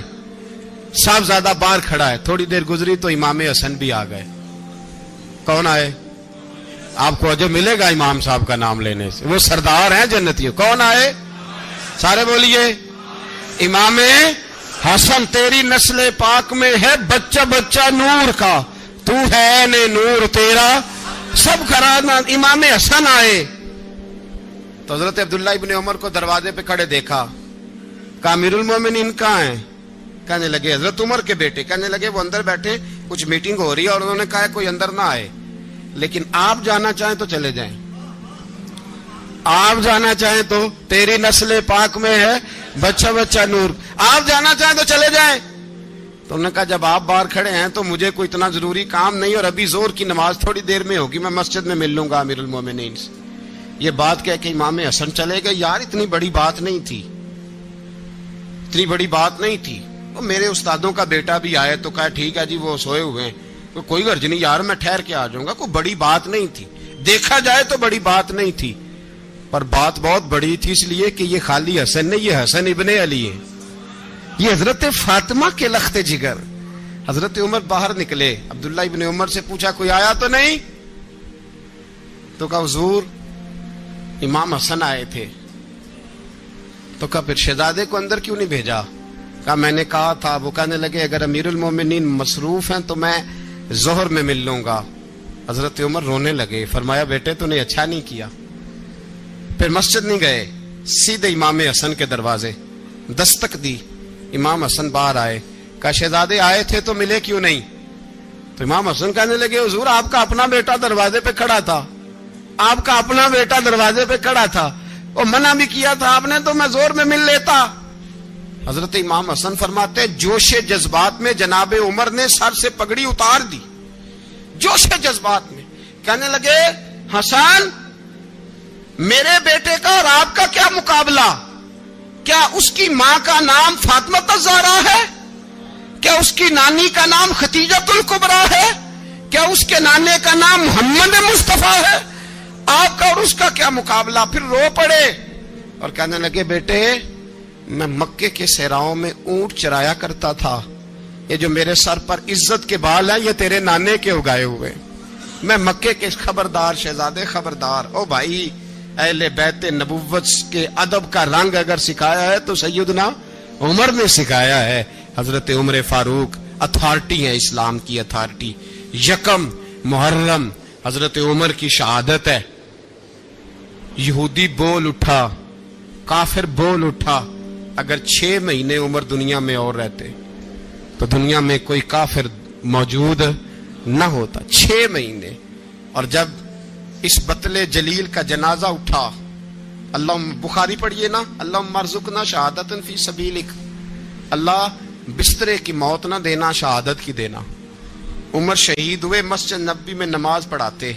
صاحبزادہ باہر کھڑا ہے. تھوڑی دیر گزری تو امام حسن بھی آ گئے. کون آئے؟ آپ کو جو ملے گا امام صاحب کا نام لینے سے, وہ سردار ہیں جنتیوں. کون آئے؟ سارے بولیے امام حسن. تیری نسل پاک میں ہے بچہ بچہ نور کا, تو ہے نے نور تیرا سب کرانا. امام حسن آئے تو حضرت عبداللہ ابن عمر کو دروازے پہ کھڑے دیکھا. کہا امیر المومنین کہاں ہیں؟ کہنے لگے حضرت عمر کے بیٹے. کہنے لگے وہ اندر بیٹھے, کچھ میٹنگ ہو رہی ہے اور انہوں نے کہا کوئی اندر نہ آئے, لیکن آپ جانا چاہیں تو چلے جائیں. آپ جانا چاہیں تو تیری نسل پاک میں ہے بچہ بچہ نور, آپ جانا چاہیں تو چلے جائیں. تو انہوں نے کہا جب آپ باہر کھڑے ہیں تو مجھے کوئی اتنا ضروری کام نہیں, اور ابھی زور کی نماز تھوڑی دیر میں ہوگی, میں مسجد میں مل لوں گا امیر المومنین سے. یہ بات کہہ کے امام حسن چلے گئے. یار اتنی بڑی بات نہیں تھی, اتنی بڑی بات نہیں تھی. میرے استادوں کا بیٹا بھی آئے تو کہا ٹھیک ہے جی وہ سوئے ہوئے ہیں, کوئی غرض نہیں یار میں ٹھہر کے آ جاؤں گا. کوئی بڑی بات نہیں تھی, دیکھا جائے تو بڑی بات نہیں تھی, پر بات بہت بڑی تھی اس لیے کہ یہ خالی حسن نہیں, یہ حسن ابن علی ہے. یہ حضرت فاطمہ کے لخت جگر. حضرت عمر باہر نکلے, عبداللہ ابن عمر سے پوچھا کوئی آیا تو نہیں؟ تو کہا حضور امام حسن آئے تھے. تو کہا پھر شہزادے کو اندر کیوں نہیں بھیجا؟ کہا میں نے کہا تھا. وہ کہنے لگے اگر امیر المومنین مصروف ہیں تو میں ظہر میں مل لوں گا. حضرت عمر رونے لگے, فرمایا بیٹے تو نے اچھا نہیں کیا. پھر مسجد نہیں گئے, سیدھے امام حسن کے دروازے دستک دی. امام حسن باہر آئے, کہا شہزادے آئے تھے تو ملے کیوں نہیں؟ تو امام حسن کہنے لگے حضور آپ کا اپنا بیٹا دروازے پہ کھڑا تھا, آپ کا اپنا بیٹا دروازے پہ کھڑا تھا, اور منع بھی کیا تھا آپ نے تو میں زور میں مل لیتا. حضرت امام حسن فرماتے جوش جذبات میں جناب عمر نے سر سے پگڑی اتار دی. جوش جذبات میں کہنے لگے حسن میرے بیٹے کا اور آپ کا کیا مقابلہ؟ کیا اس کی ماں کا نام فاطمہ الزہرا ہے؟ کیا اس کی نانی کا نام خدیجۃ الکبریٰ ہے؟ کیا اس کے نانے کا نام محمد مصطفیٰ ہے؟ آپ کا اور اس کا کیا مقابلہ؟ پھر رو پڑے اور کہنے لگے بیٹے میں مکے کے صحراؤں میں اونٹ چرایا کرتا تھا, یہ جو میرے سر پر عزت کے بال ہیں یہ تیرے نانے کے اگائے ہوئے. میں مکے کے خبردار شہزادے خبردار. او بھائی اہل بیت نبوت کے ادب کا رنگ اگر سکھایا ہے تو سیدنا عمر نے سکھایا ہے. حضرت عمر فاروق اتھارٹی ہے, اسلام کی اتھارٹی. یکم محرم حضرت عمر کی شہادت ہے. یہودی بول اٹھا, کافر بول اٹھا. اگر 6 مہینے عمر دنیا میں اور رہتے تو دنیا میں کوئی کافر موجود نہ ہوتا. 6 مہینے. اور جب اس بطل جلیل کا جنازہ اٹھا, اللہ بخاری پڑھیے نا, اللہم ارزقنا شہادتا فی سبیلک, اللہ بسترے کی موت نہ دینا, شہادت کی دینا. عمر شہید ہوئے, مسجد نبوی میں نماز پڑھاتے,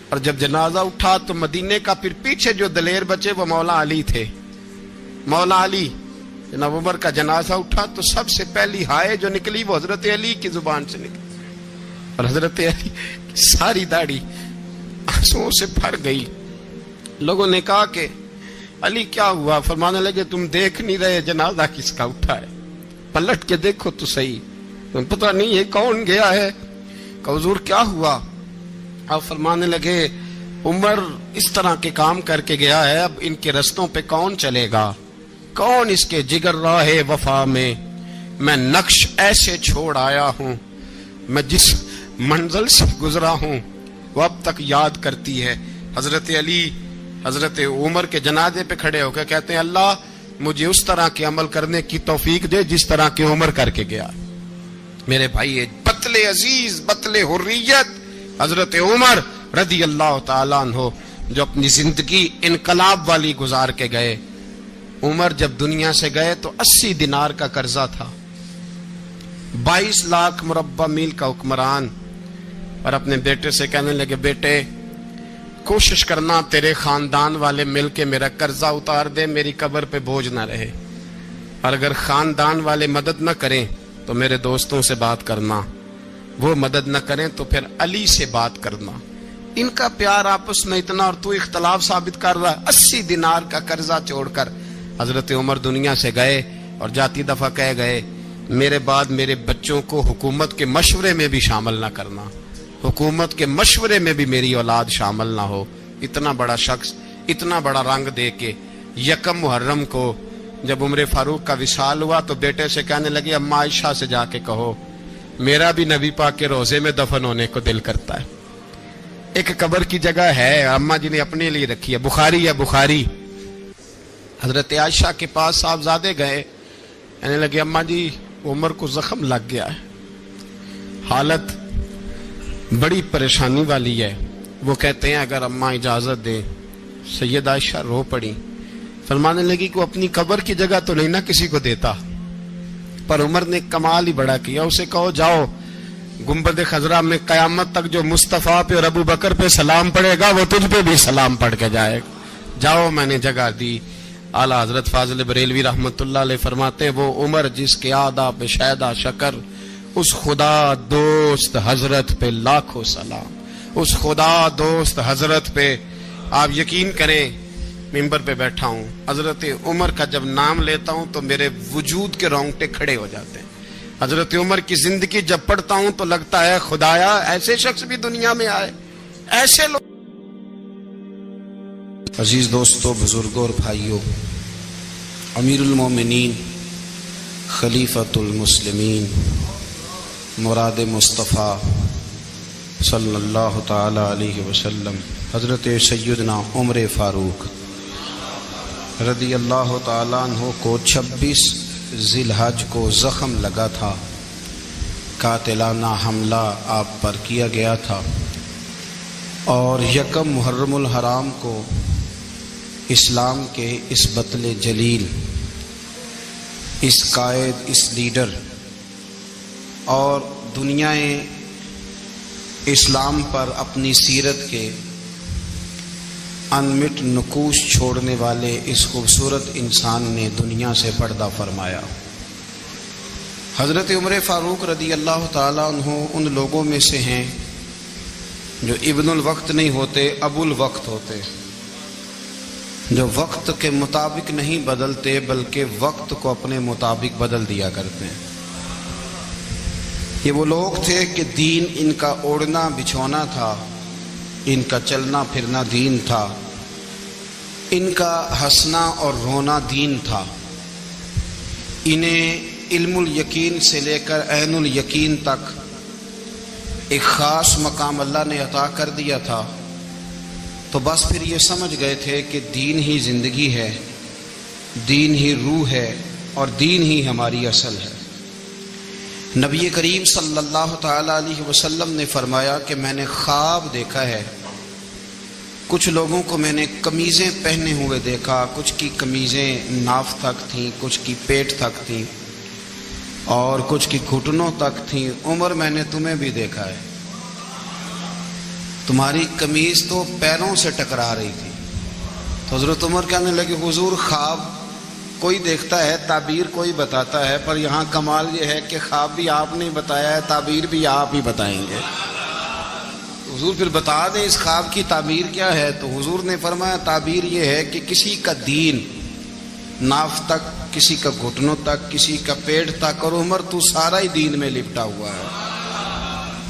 اور جب جنازہ اٹھا تو مدینے کا پھر پیچھے جو دلیر بچے وہ مولا علی تھے. مولا علی, جناب عمر کا جنازہ اٹھا تو سب سے پہلی ہائے جو نکلی وہ حضرت علی کی زبان سے نکلی, اور حضرت علی ساری داڑھی آنسوؤں سے بھر گئی. لوگوں نے کہا کہ علی کیا ہوا؟ فرمانے لگے تم دیکھ نہیں رہے جنازہ کس کا اٹھا ہے؟ پلٹ کے دیکھو تو صحیح, تم پتہ نہیں یہ کون گیا ہے. کہ حضور کیا ہوا؟ آپ فرمانے لگے عمر اس طرح کے کام کر کے گیا ہے, اب ان کے رستوں پہ کون چلے گا؟ کون اس کے جگر راہ وفا میں؟ میں نقش ایسے چھوڑ آیا ہوں, میں جس منزل سے گزرا ہوں وہ اب تک یاد کرتی ہے. حضرت علی حضرت عمر کے جنازے پہ کھڑے ہو کے کہتے ہیں اللہ مجھے اس طرح کے عمل کرنے کی توفیق دے جس طرح کے عمر کر کے گیا. میرے بھائی بطل عزیز, بطل حریت حضرت عمر رضی اللہ تعالیٰ عنہ جو اپنی زندگی انقلاب والی گزار کے گئے. عمر جب دنیا سے گئے تو 80 دینار کا قرضہ تھا, 22 لاکھ مربع میل کا حکمران. اور اپنے بیٹے سے کہنے لگے بیٹے کوشش کرنا تیرے خاندان والے مل کے میرا قرضہ اتار دے, میری قبر پہ بوجھ نہ رہے, اور اگر خاندان والے مدد نہ کریں تو میرے دوستوں سے بات کرنا, وہ مدد نہ کریں تو پھر علی سے بات کرنا. ان کا پیار آپس میں اتنا, اور تو اختلاف ثابت کر رہا ہے. 80 دینار کا قرضہ چھوڑ کر حضرت عمر دنیا سے گئے, اور جاتی دفعہ کہہ گئے میرے بعد میرے بچوں کو حکومت کے مشورے میں بھی شامل نہ کرنا, حکومت کے مشورے میں بھی میری اولاد شامل نہ ہو. اتنا بڑا شخص اتنا بڑا رنگ دے کے یکم محرم کو جب عمر فاروق کا وصال ہوا تو بیٹے سے کہنے لگے اماں عائشہ سے جا کے کہو میرا بھی نبی پاک کے روزے میں دفن ہونے کو دل کرتا ہے. ایک قبر کی جگہ ہے اماں جی نے اپنے لیے رکھی ہے, بخاری ہے بخاری. حضرت عائشہ کے پاس صاحبزادے گئے, کہنے لگے اماں جی عمر کو زخم لگ گیا ہے, حالت بڑی پریشانی والی ہے. وہ کہتے ہیں اگر اماں اجازت دیں. سید عائشہ رو پڑی, فرمانے لگی کہ اپنی قبر کی جگہ تو نہیں نہ کسی کو دیتا, پر عمر نے کمال ہی بڑا کیا. اسے کہو جاؤ گنبد خضرا میں قیامت تک جو مصطفیٰ پہ اور ابو بکر پہ سلام پڑھے گا وہ تجھ پہ بھی سلام پڑھ کے جائے گا, جاؤ میں نے جگہ دی. اعلیٰ حضرت فاضل بریلوی رحمت اللہ علیہ فرماتے ہیں وہ عمر جس کے آداب شیدہ شکر, اس خدا دوست حضرت پہ لاکھوں سلام, اس خدا دوست حضرت پہ. آپ یقین کریں منبر پہ بیٹھا ہوں، حضرت عمر کا جب نام لیتا ہوں تو میرے وجود کے رونگٹے کھڑے ہو جاتے ہیں۔ حضرت عمر کی زندگی جب پڑھتا ہوں تو لگتا ہے خدایا ایسے شخص بھی دنیا میں آئے، ایسے لوگ۔ عزیز دوستو، بزرگوں اور بھائیوں، امیر المومنین، خلیفۃ المسلمین، مراد مصطفیٰ صلی اللہ تعالی علیہ وسلم، حضرت سیدنا عمر فاروق رضی اللہ تعالیٰ عنہ کو 26 ذی الحج کو زخم لگا تھا، قاتلانہ حملہ آپ پر کیا گیا تھا، اور 1 محرم الحرام کو اسلام کے اس بطل جلیل، اس قائد، اس لیڈر اور دنیا اسلام پر اپنی سیرت کے انمٹ نقوش چھوڑنے والے اس خوبصورت انسان نے دنیا سے پردہ فرمایا۔ حضرت عمر فاروق رضی اللہ تعالیٰ عنہ ان لوگوں میں سے ہیں جو ابن الوقت نہیں ہوتے، ابو الوقت ہوتے، جو وقت کے مطابق نہیں بدلتے بلکہ وقت کو اپنے مطابق بدل دیا کرتے ہیں۔ یہ وہ لوگ تھے کہ دین ان کا اوڑھنا بچھونا تھا، ان کا چلنا پھرنا دین تھا، ان کا ہنسنا اور رونا دین تھا۔ انہیں علم الیقین سے لے کر عین الیقین تک ایک خاص مقام اللہ نے عطا کر دیا تھا، تو بس پھر یہ سمجھ گئے تھے کہ دین ہی زندگی ہے، دین ہی روح ہے، اور دین ہی ہماری اصل ہے۔ نبی کریم صلی اللہ تعالی علیہ وسلم نے فرمایا کہ میں نے خواب دیکھا ہے، کچھ لوگوں کو میں نے قمیضیں پہنے ہوئے دیکھا، کچھ کی قمیضیں ناف تک تھیں، کچھ کی پیٹ تک تھیں، اور کچھ کی گھٹنوں تک تھیں۔ عمر میں نے تمہیں بھی دیکھا ہے، تمہاری قمیض تو پیروں سے ٹکرا رہی تھی۔ تو حضرت عمر کہنے لگے حضور خواب کوئی دیکھتا ہے، تعبیر کوئی بتاتا ہے، پر یہاں کمال یہ ہے کہ خواب بھی آپ نے بتایا ہے، تعبیر بھی آپ ہی بتائیں گے۔ حضور پھر بتا دیں اس خواب کی تعبیر کیا ہے؟ تو حضور نے فرمایا تعبیر یہ ہے کہ کسی کا دین ناف تک، کسی کا گھٹنوں تک، کسی کا پیٹ تک، اور عمر تو سارا ہی دین میں لپٹا ہوا ہے،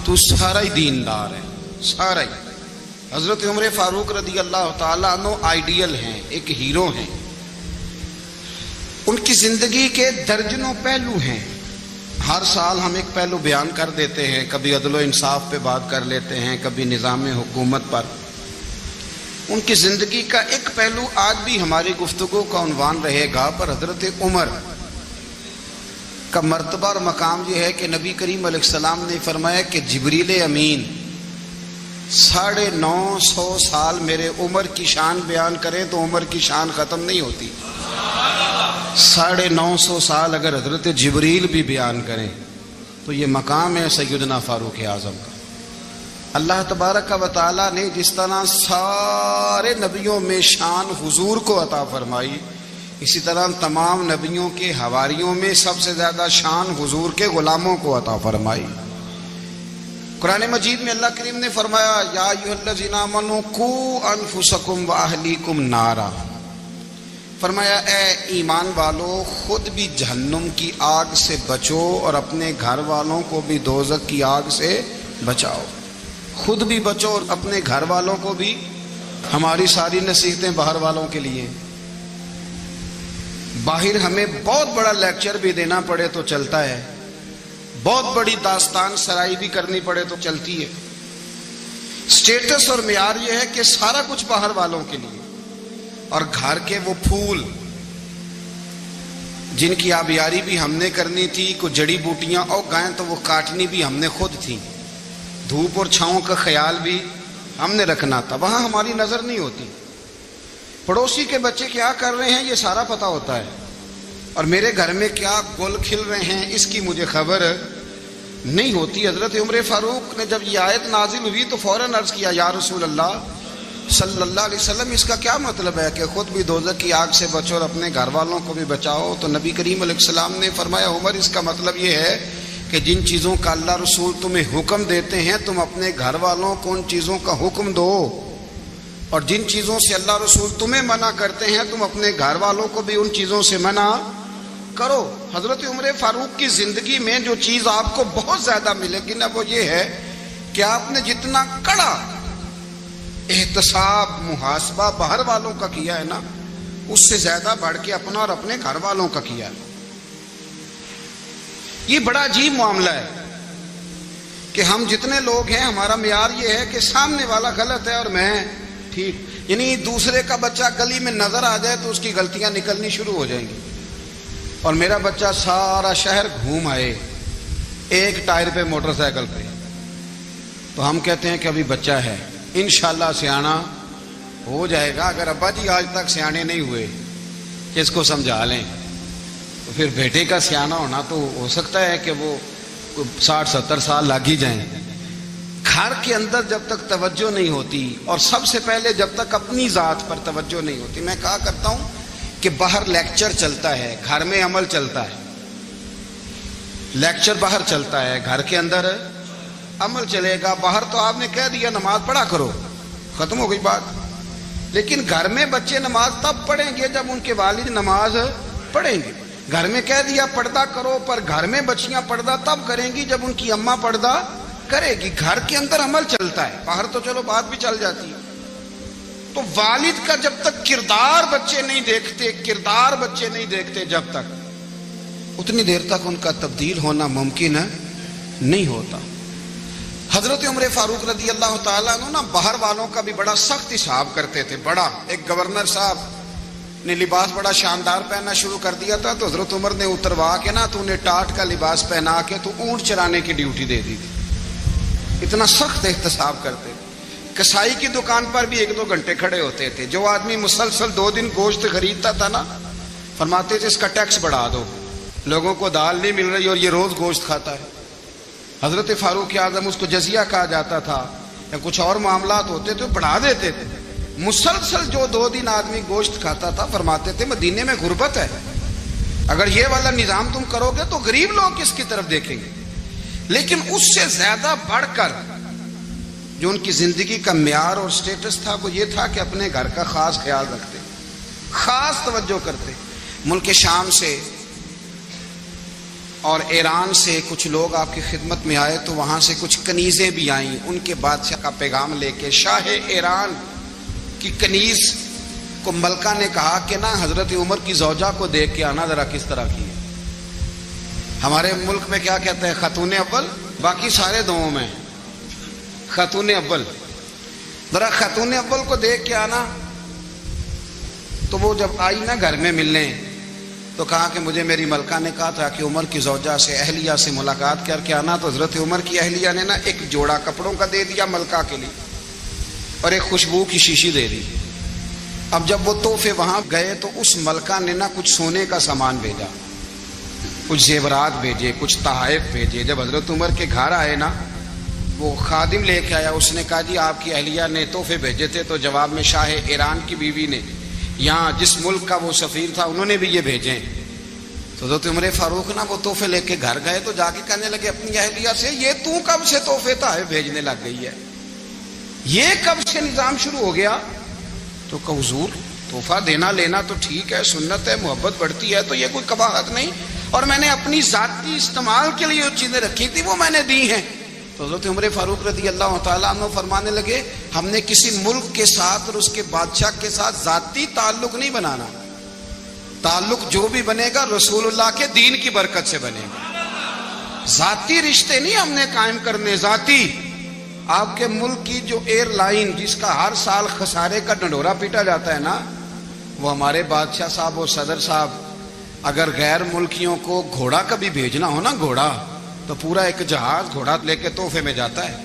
تو سارا ہی دیندار ہے، سارا ہی۔ حضرت عمر فاروق رضی اللہ تعالیٰ عنہ آئیڈیل ہیں، ایک ہیرو ہیں۔ ان کی زندگی کے درجنوں پہلو ہیں، ہر سال ہم ایک پہلو بیان کر دیتے ہیں، کبھی عدل و انصاف پہ بات کر لیتے ہیں، کبھی نظام حکومت پر۔ ان کی زندگی کا ایک پہلو آج بھی ہماری گفتگو کا عنوان رہے گا، پر حضرت عمر کا مرتبہ اور مقام یہ ہے کہ نبی کریم علیہ السلام نے فرمایا کہ جبریل امین 950 سال میرے عمر کی شان بیان کریں تو عمر کی شان ختم نہیں ہوتی۔ 950 سال اگر حضرت جبریل بھی بیان کریں تو یہ مقام ہے سیدنا فاروق اعظم کا۔ اللہ تبارک و تعالیٰ نے جس طرح سارے نبیوں میں شان حضور کو عطا فرمائی، اسی طرح تمام نبیوں کے حواریوں میں سب سے زیادہ شان حضور کے غلاموں کو عطا فرمائی۔ قرآن مجید میں اللہ کریم نے فرمایا یا ایھا الذین آمنوا قوا انفسکم واہلیکم نارا، فرمایا اے ایمان والو خود بھی جہنم کی آگ سے بچو اور اپنے گھر والوں کو بھی دوزخ کی آگ سے بچاؤ۔ خود بھی بچو اور اپنے گھر والوں کو بھی۔ ہماری ساری نصیحتیں باہر والوں کے لیے، باہر ہمیں بہت بڑا لیکچر بھی دینا پڑے تو چلتا ہے، بہت بڑی داستان سرائی بھی کرنی پڑے تو چلتی ہے۔ سٹیٹس اور معیار یہ ہے کہ سارا کچھ باہر والوں کے لیے، اور گھر کے وہ پھول جن کی آبیاری بھی ہم نے کرنی تھی، کوئی جڑی بوٹیاں اور گائیں تو وہ کاٹنی بھی ہم نے خود تھی، دھوپ اور چھاؤں کا خیال بھی ہم نے رکھنا تھا، وہاں ہماری نظر نہیں ہوتی۔ پڑوسی کے بچے کیا کر رہے ہیں یہ سارا پتہ ہوتا ہے، اور میرے گھر میں کیا گل کھل رہے ہیں اس کی مجھے خبر نہیں ہوتی۔ حضرت عمر فاروق نے جب یہ آیت نازل ہوئی تو فوراً عرض کیا یا رسول اللہ صلی اللہ علیہ وسلم اس کا کیا مطلب ہے کہ خود بھی دوزخ کی آگ سے بچو اور اپنے گھر والوں کو بھی بچاؤ؟ تو نبی کریم علیہ السلام نے فرمایا عمر اس کا مطلب یہ ہے کہ جن چیزوں کا اللہ رسول تمہیں حکم دیتے ہیں تم اپنے گھر والوں کو ان چیزوں کا حکم دو، اور جن چیزوں سے اللہ رسول تمہیں منع کرتے ہیں تم اپنے گھر والوں کو بھی ان چیزوں سے منع کرو۔ حضرت عمر فاروق کی زندگی میں جو چیز آپ کو بہت زیادہ ملے گی نا وہ یہ ہے کہ آپ نے جتنا کڑا احتساب محاسبہ باہر والوں کا کیا ہے نا اس سے زیادہ بڑھ کے اپنا اور اپنے گھر والوں کا کیا ہے۔ یہ بڑا عجیب معاملہ ہے کہ ہم جتنے لوگ ہیں ہمارا معیار یہ ہے کہ سامنے والا غلط ہے اور میں ٹھیک، یعنی دوسرے کا بچہ گلی میں نظر آ جائے تو اس کی غلطیاں نکلنی شروع ہو جائیں گی، اور میرا بچہ سارا شہر گھوم آئے ایک ٹائر پہ موٹر سائیکل پہ تو ہم کہتے ہیں کہ ابھی بچہ ہے، انشاءاللہ سیانا ہو جائے گا۔ اگر ابا جی آج تک سیانے نہیں ہوئے کہ اس کو سمجھا لیں تو پھر بیٹے کا سیانا ہونا تو ہو سکتا ہے کہ وہ 60-70 سال لگ ہی جائیں۔ گھر کے اندر جب تک توجہ نہیں ہوتی اور سب سے پہلے جب تک اپنی ذات پر توجہ نہیں ہوتی، میں کہا کرتا ہوں کہ باہر لیکچر چلتا ہے گھر میں عمل چلتا ہے، لیکچر باہر چلتا ہے گھر کے اندر عمل چلے گا۔ باہر تو آپ نے کہہ دیا نماز پڑھا کرو، ختم ہو گئی بات، لیکن گھر میں بچے نماز تب پڑھیں گے جب ان کے والد نماز پڑھیں گے۔ گھر میں کہہ دیا پردہ کرو، پر گھر میں بچیاں پردہ تب کریں گی جب ان کی اماں پردہ کرے گی۔ گھر کے اندر عمل چلتا ہے، باہر تو چلو بات بھی چل جاتی ہے۔ تو والد کا جب تک کردار بچے نہیں دیکھتے جب تک اتنی دیر تک ان کا تبدیل ہونا ممکن نہیں ہوتا۔ حضرت عمر فاروق رضی اللہ تعالیٰ عنہ نا باہر والوں کا بھی بڑا سخت حساب کرتے تھے۔ بڑا ایک گورنر صاحب نے لباس بڑا شاندار پہننا شروع کر دیا تھا تو حضرت عمر نے اتروا کے نا تو انہیں ٹاٹ کا لباس پہنا کے تو اونٹ چرانے کی ڈیوٹی دے دی تھی۔ اتنا سخت احتساب کرتے تھے۔ کسائی کی دکان پر بھی 1-2 گھنٹے کھڑے ہوتے تھے۔ جو آدمی مسلسل 2 دن گوشت خریدتا تھا نا فرماتے تھے اس کا ٹیکس بڑھا دو، لوگوں کو دال نہیں مل رہی اور یہ روز گوشت کھاتا ہے۔ حضرت فاروق اعظم اس کو جزیہ کہا جاتا تھا یا کچھ اور معاملات ہوتے تو بڑھا دیتے تھے۔ مسلسل جو 2 دن آدمی گوشت کھاتا تھا فرماتے تھے مدینے میں غربت ہے، اگر یہ والا نظام تم کرو گے تو غریب لوگ کس کی طرف دیکھیں گے۔ لیکن اس سے زیادہ بڑھ کر جو ان کی زندگی کا معیار اور سٹیٹس تھا وہ یہ تھا کہ اپنے گھر کا خاص خیال رکھتے، خاص توجہ کرتے۔ ملک شام سے اور ایران سے کچھ لوگ آپ کی خدمت میں آئے تو وہاں سے کچھ کنیزیں بھی آئیں ان کے بادشاہ کا پیغام لے کے۔ شاہ ایران کی کنیز کو ملکہ نے کہا کہ نا حضرت عمر کی زوجہ کو دیکھ کے آنا ذرا کس طرح کی ہے۔ ہمارے ملک میں کیا کہتے ہیں خاتون اول، باقی سارے دووں میں خاتون اول، ذرا خاتون اول کو دیکھ کے آنا۔ تو وہ جب آئی نا گھر میں ملنے تو کہا کہ مجھے میری ملکہ نے کہا تھا کہ عمر کی زوجہ سے اہلیہ سے ملاقات کر کے آنا۔ تو حضرت عمر کی اہلیہ نے نا ایک جوڑا کپڑوں کا دے دیا ملکہ کے لیے اور ایک خوشبو کی شیشی دے دی۔ اب جب وہ تحفے وہاں گئے تو اس ملکہ نے نا کچھ سونے کا سامان بھیجا، کچھ زیورات بھیجے، کچھ تحائف بھیجے۔ جب حضرت عمر کے گھر آئے نا وہ خادم لے کے آیا، اس نے کہا جی آپ کی اہلیہ نے تحفے بھیجے تھے، تو جواب میں شاہ ایران کی بیوی نے یہاں جس ملک کا وہ سفیر تھا انہوں نے بھی یہ بھیجے۔ تو حضرت عمر فاروق نا وہ تحفے لے کے گھر گئے تو جا کے کہنے لگے اپنی اہلیہ سے یہ تو کب سے تحفے تحائف بھیجنے لگ گئی ہے، یہ کب سے نظام شروع ہو گیا؟ تو کہ حضور تحفہ دینا لینا تو ٹھیک ہے، سنت ہے، محبت بڑھتی ہے، تو یہ کوئی قباحت نہیں، اور میں نے اپنی ذاتی استعمال کے لیے جو چیزیں رکھی تھی وہ میں نے دی ہیں۔ تو حضرت عمر فاروق رضی اللہ تعالیٰ عنہ فرمانے لگے ہم نے کسی ملک کے ساتھ اور اس کے بادشاہ کے ساتھ ذاتی تعلق نہیں بنانا، تعلق جو بھی بنے گا رسول اللہ کے دین کی برکت سے بنے گا۔ ذاتی رشتے نہیں ہم نے قائم کرنے، ذاتی۔ آپ کے ملک کی جو ایئر لائن جس کا ہر سال خسارے کا ڈنڈورا پیٹا جاتا ہے نا، وہ ہمارے بادشاہ صاحب اور صدر صاحب اگر غیر ملکیوں کو گھوڑا کبھی بھیجنا ہو نا، گھوڑا، تو پورا ایک جہاز گھوڑا لے کے تحفے میں جاتا ہے،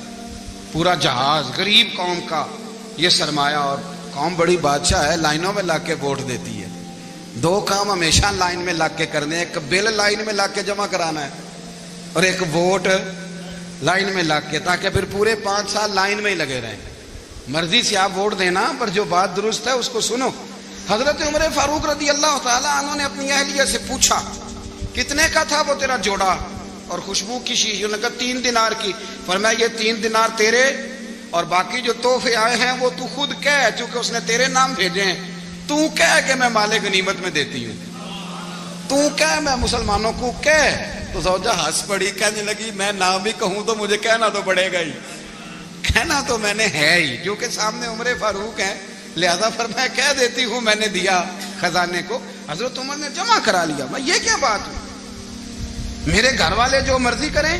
پورا جہاز غریب قوم کا یہ سرمایہ، اور قوم بڑی بادشاہ ہے، لائنوں میں لگ کے ووٹ دیتی ہے۔ 2 کام ہمیشہ لائن میں لگ کے کرنے، ایک بل لائن میں لگ کے جمع کرانا ہے اور ایک ووٹ لائن میں لگ کے، تاکہ پھر پورے 5 سال لائن میں ہی لگے رہیں۔ مرضی سے آپ ووٹ دینا، پر جو بات درست ہے اس کو سنو۔ حضرت عمر فاروق رضی اللہ تعالیٰ عنہ نے اپنی اہلیہ سے پوچھا کتنے کا تھا وہ تیرا جوڑا اور خوشبو کی شیشی؟ انہوں نے کہا 3 دینار کی۔ فرمایا یہ 3 دینار تیرے اور باقی جو تحفے آئے ہیں وہ تو خود کہہ، چونکہ اس نے تیرے نام بھیجے ہیں، تو کہہ کہ میں مال غنیمت میں دیتی ہوں، تو کہہ میں مسلمانوں کو کہہ۔ تو زوجہ ہنس پڑی، کہنے لگی میں نام بھی کہوں تو مجھے کہنا تو پڑے گا ہی، کہنا تو میں نے ہے ہی، جو کہ سامنے عمر فاروق ہیں، لہذا فرمایا کہہ دیتی ہوں میں نے دیا خزانے کو۔ حضرت عمر نے جمع کرا لیا۔ میں یہ کیا بات ہوئی، میرے گھر والے جو مرضی کریں،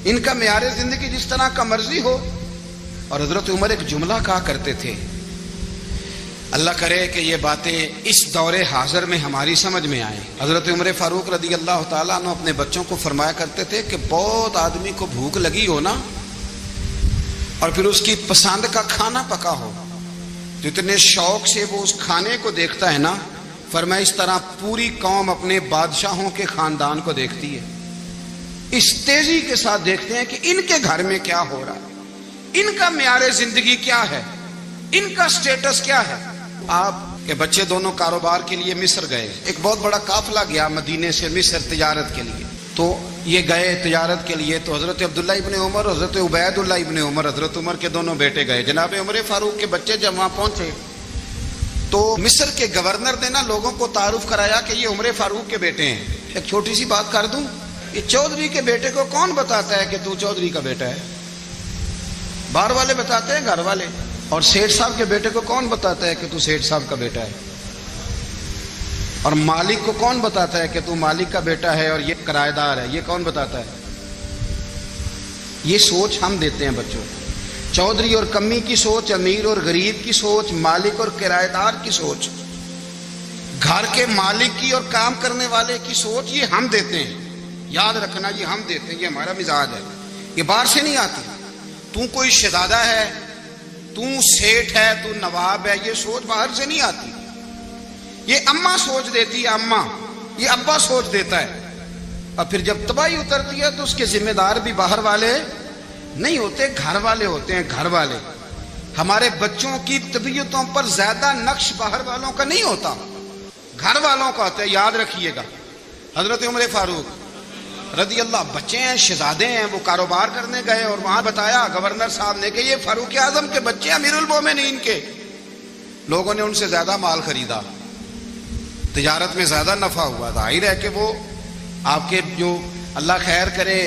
ان کا معیار زندگی جس طرح کا مرضی ہو۔ اور حضرت عمر ایک جملہ کہا کرتے تھے، اللہ کرے کہ یہ باتیں اس دور حاضر میں ہماری سمجھ میں آئیں۔ حضرت عمر فاروق رضی اللہ تعالیٰ عنہ اپنے بچوں کو فرمایا کرتے تھے کہ بہت آدمی کو بھوک لگی ہو نا، اور پھر اس کی پسند کا کھانا پکا ہو، تو اتنے شوق سے وہ اس کھانے کو دیکھتا ہے نا، فرمایا اس طرح پوری قوم اپنے بادشاہوں کے خاندان کو دیکھتی ہے، اس تیزی کے ساتھ دیکھتے ہیں کہ ان کے گھر میں کیا ہو رہا ہے، ان کا معیار زندگی کیا ہے، ان کا سٹیٹس کیا ہے۔ آپ کے بچے دونوں کاروبار کے لیے مصر گئے، ایک بہت بڑا قافلہ گیا مدینے سے مصر تجارت کے لیے، تو یہ گئے تجارت کے لیے، تو حضرت عبداللہ ابن عمر، حضرت عبید اللہ ابن عمر، حضرت عمر کے دونوں بیٹے گئے۔ جناب عمر فاروق کے بچے جب وہاں پہنچے تو مصر کے گورنر نے نا لوگوں کو تعارف کرایا کہ یہ عمر فاروق کے بیٹے ہیں۔ ایک چھوٹی سی بات کر دوں، یہ چودھری کے بیٹے کو کون بتاتا ہے کہ تو چودھری کا بیٹا ہے؟ باہر والے بتاتے ہیں، گھر والے۔ اور سیٹھ صاحب کے بیٹے کو کون بتاتا ہے کہ تو سیٹھ صاحب کا بیٹا ہے؟ اور مالک کو کون بتاتا ہے کہ تو مالک کا بیٹا ہے اور یہ کرایہ دار ہے؟ یہ کون بتاتا ہے؟ یہ سوچ ہم دیتے ہیں بچوں کو، چودھری اور کمی کی سوچ، امیر اور غریب کی سوچ، مالک اور کرایہ دار کی سوچ، گھر کے مالک کی اور کام کرنے والے کی سوچ، یہ ہم دیتے ہیں۔ یاد رکھنا، یہ ہم دیتے ہیں، یہ ہمارا مزاج ہے، یہ باہر سے نہیں آتی۔ تو کوئی شہزادہ ہے، تو سیٹھ ہے، تو نواب ہے، یہ سوچ باہر سے نہیں آتی، یہ اماں سوچ دیتی ہے، اماں، یہ ابا سوچ دیتا ہے۔ اور پھر جب تباہی اترتی ہے تو اس کے ذمہ دار بھی باہر والے نہیں ہوتے، گھر والے ہوتے ہیں، گھر والے۔ ہمارے بچوں کی طبیعتوں پر زیادہ نقش باہر والوں کا نہیں ہوتا، گھر والوں کا ہوتا ہے، یاد رکھیے گا۔ حضرت عمر فاروق رضی اللہ، بچے ہیں، شہزادے ہیں، وہ کاروبار کرنے گئے اور وہاں بتایا گورنر صاحب نے کہ یہ فاروق اعظم کے بچے، امیر المومنین کے۔ لوگوں نے ان سے زیادہ مال خریدا، تجارت میں زیادہ نفع ہوا، ظاہر ہے کہ وہ آپ کے جو اللہ خیر کرے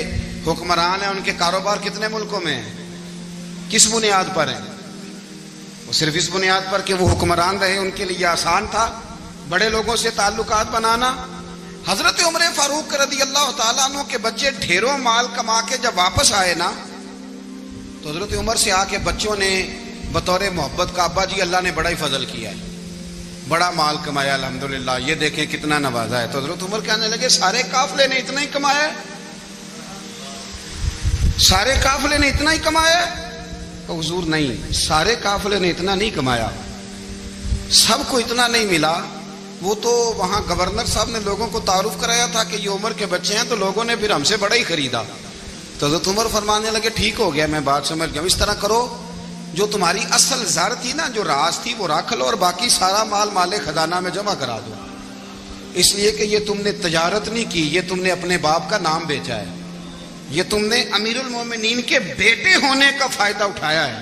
حکمران ہیں، ان کے کاروبار کتنے ملکوں میں ہیں، کس بنیاد پر ہیں؟ وہ صرف اس بنیاد پر کہ وہ حکمران رہے، ان کے لیے آسان تھا بڑے لوگوں سے تعلقات بنانا۔ حضرت عمر فاروق رضی اللہ تعالیٰ عنہ کے بچے ڈھیروں مال کما کے جب واپس آئے نا، تو حضرت عمر سے آ کے بچوں نے بطور محبت کا، ابا جی اللہ نے بڑا ہی فضل کیا ہے، بڑا مال کمایا الحمدللہ، یہ دیکھیں کتنا نوازا ہے۔ تو حضرت عمر کہنے لگے سارے قافلے نے اتنا ہی کمایا ہے؟ سارے قافلے نے اتنا ہی کمایا ہے؟ تو حضور نہیں، سارے قافلے نے اتنا نہیں کمایا، سب کو اتنا نہیں ملا۔ وہ تو وہاں گورنر صاحب نے لوگوں کو تعارف کرایا تھا کہ یہ عمر کے بچے ہیں، تو لوگوں نے پھر ہم سے بڑا ہی خریدا۔ تو حضرت عمر فرمانے لگے ٹھیک ہو گیا، میں بات سمجھ گیا، اس طرح کرو، جو تمہاری اصل زر تھی نا، جو راز تھی، وہ رکھ لو، اور باقی سارا مال خزانہ میں جمع کرا دو، اس لیے کہ یہ تم نے تجارت نہیں کی، یہ تم نے اپنے باپ کا نام بیچا ہے، یہ تم نے امیر المومنین کے بیٹے ہونے کا فائدہ اٹھایا ہے۔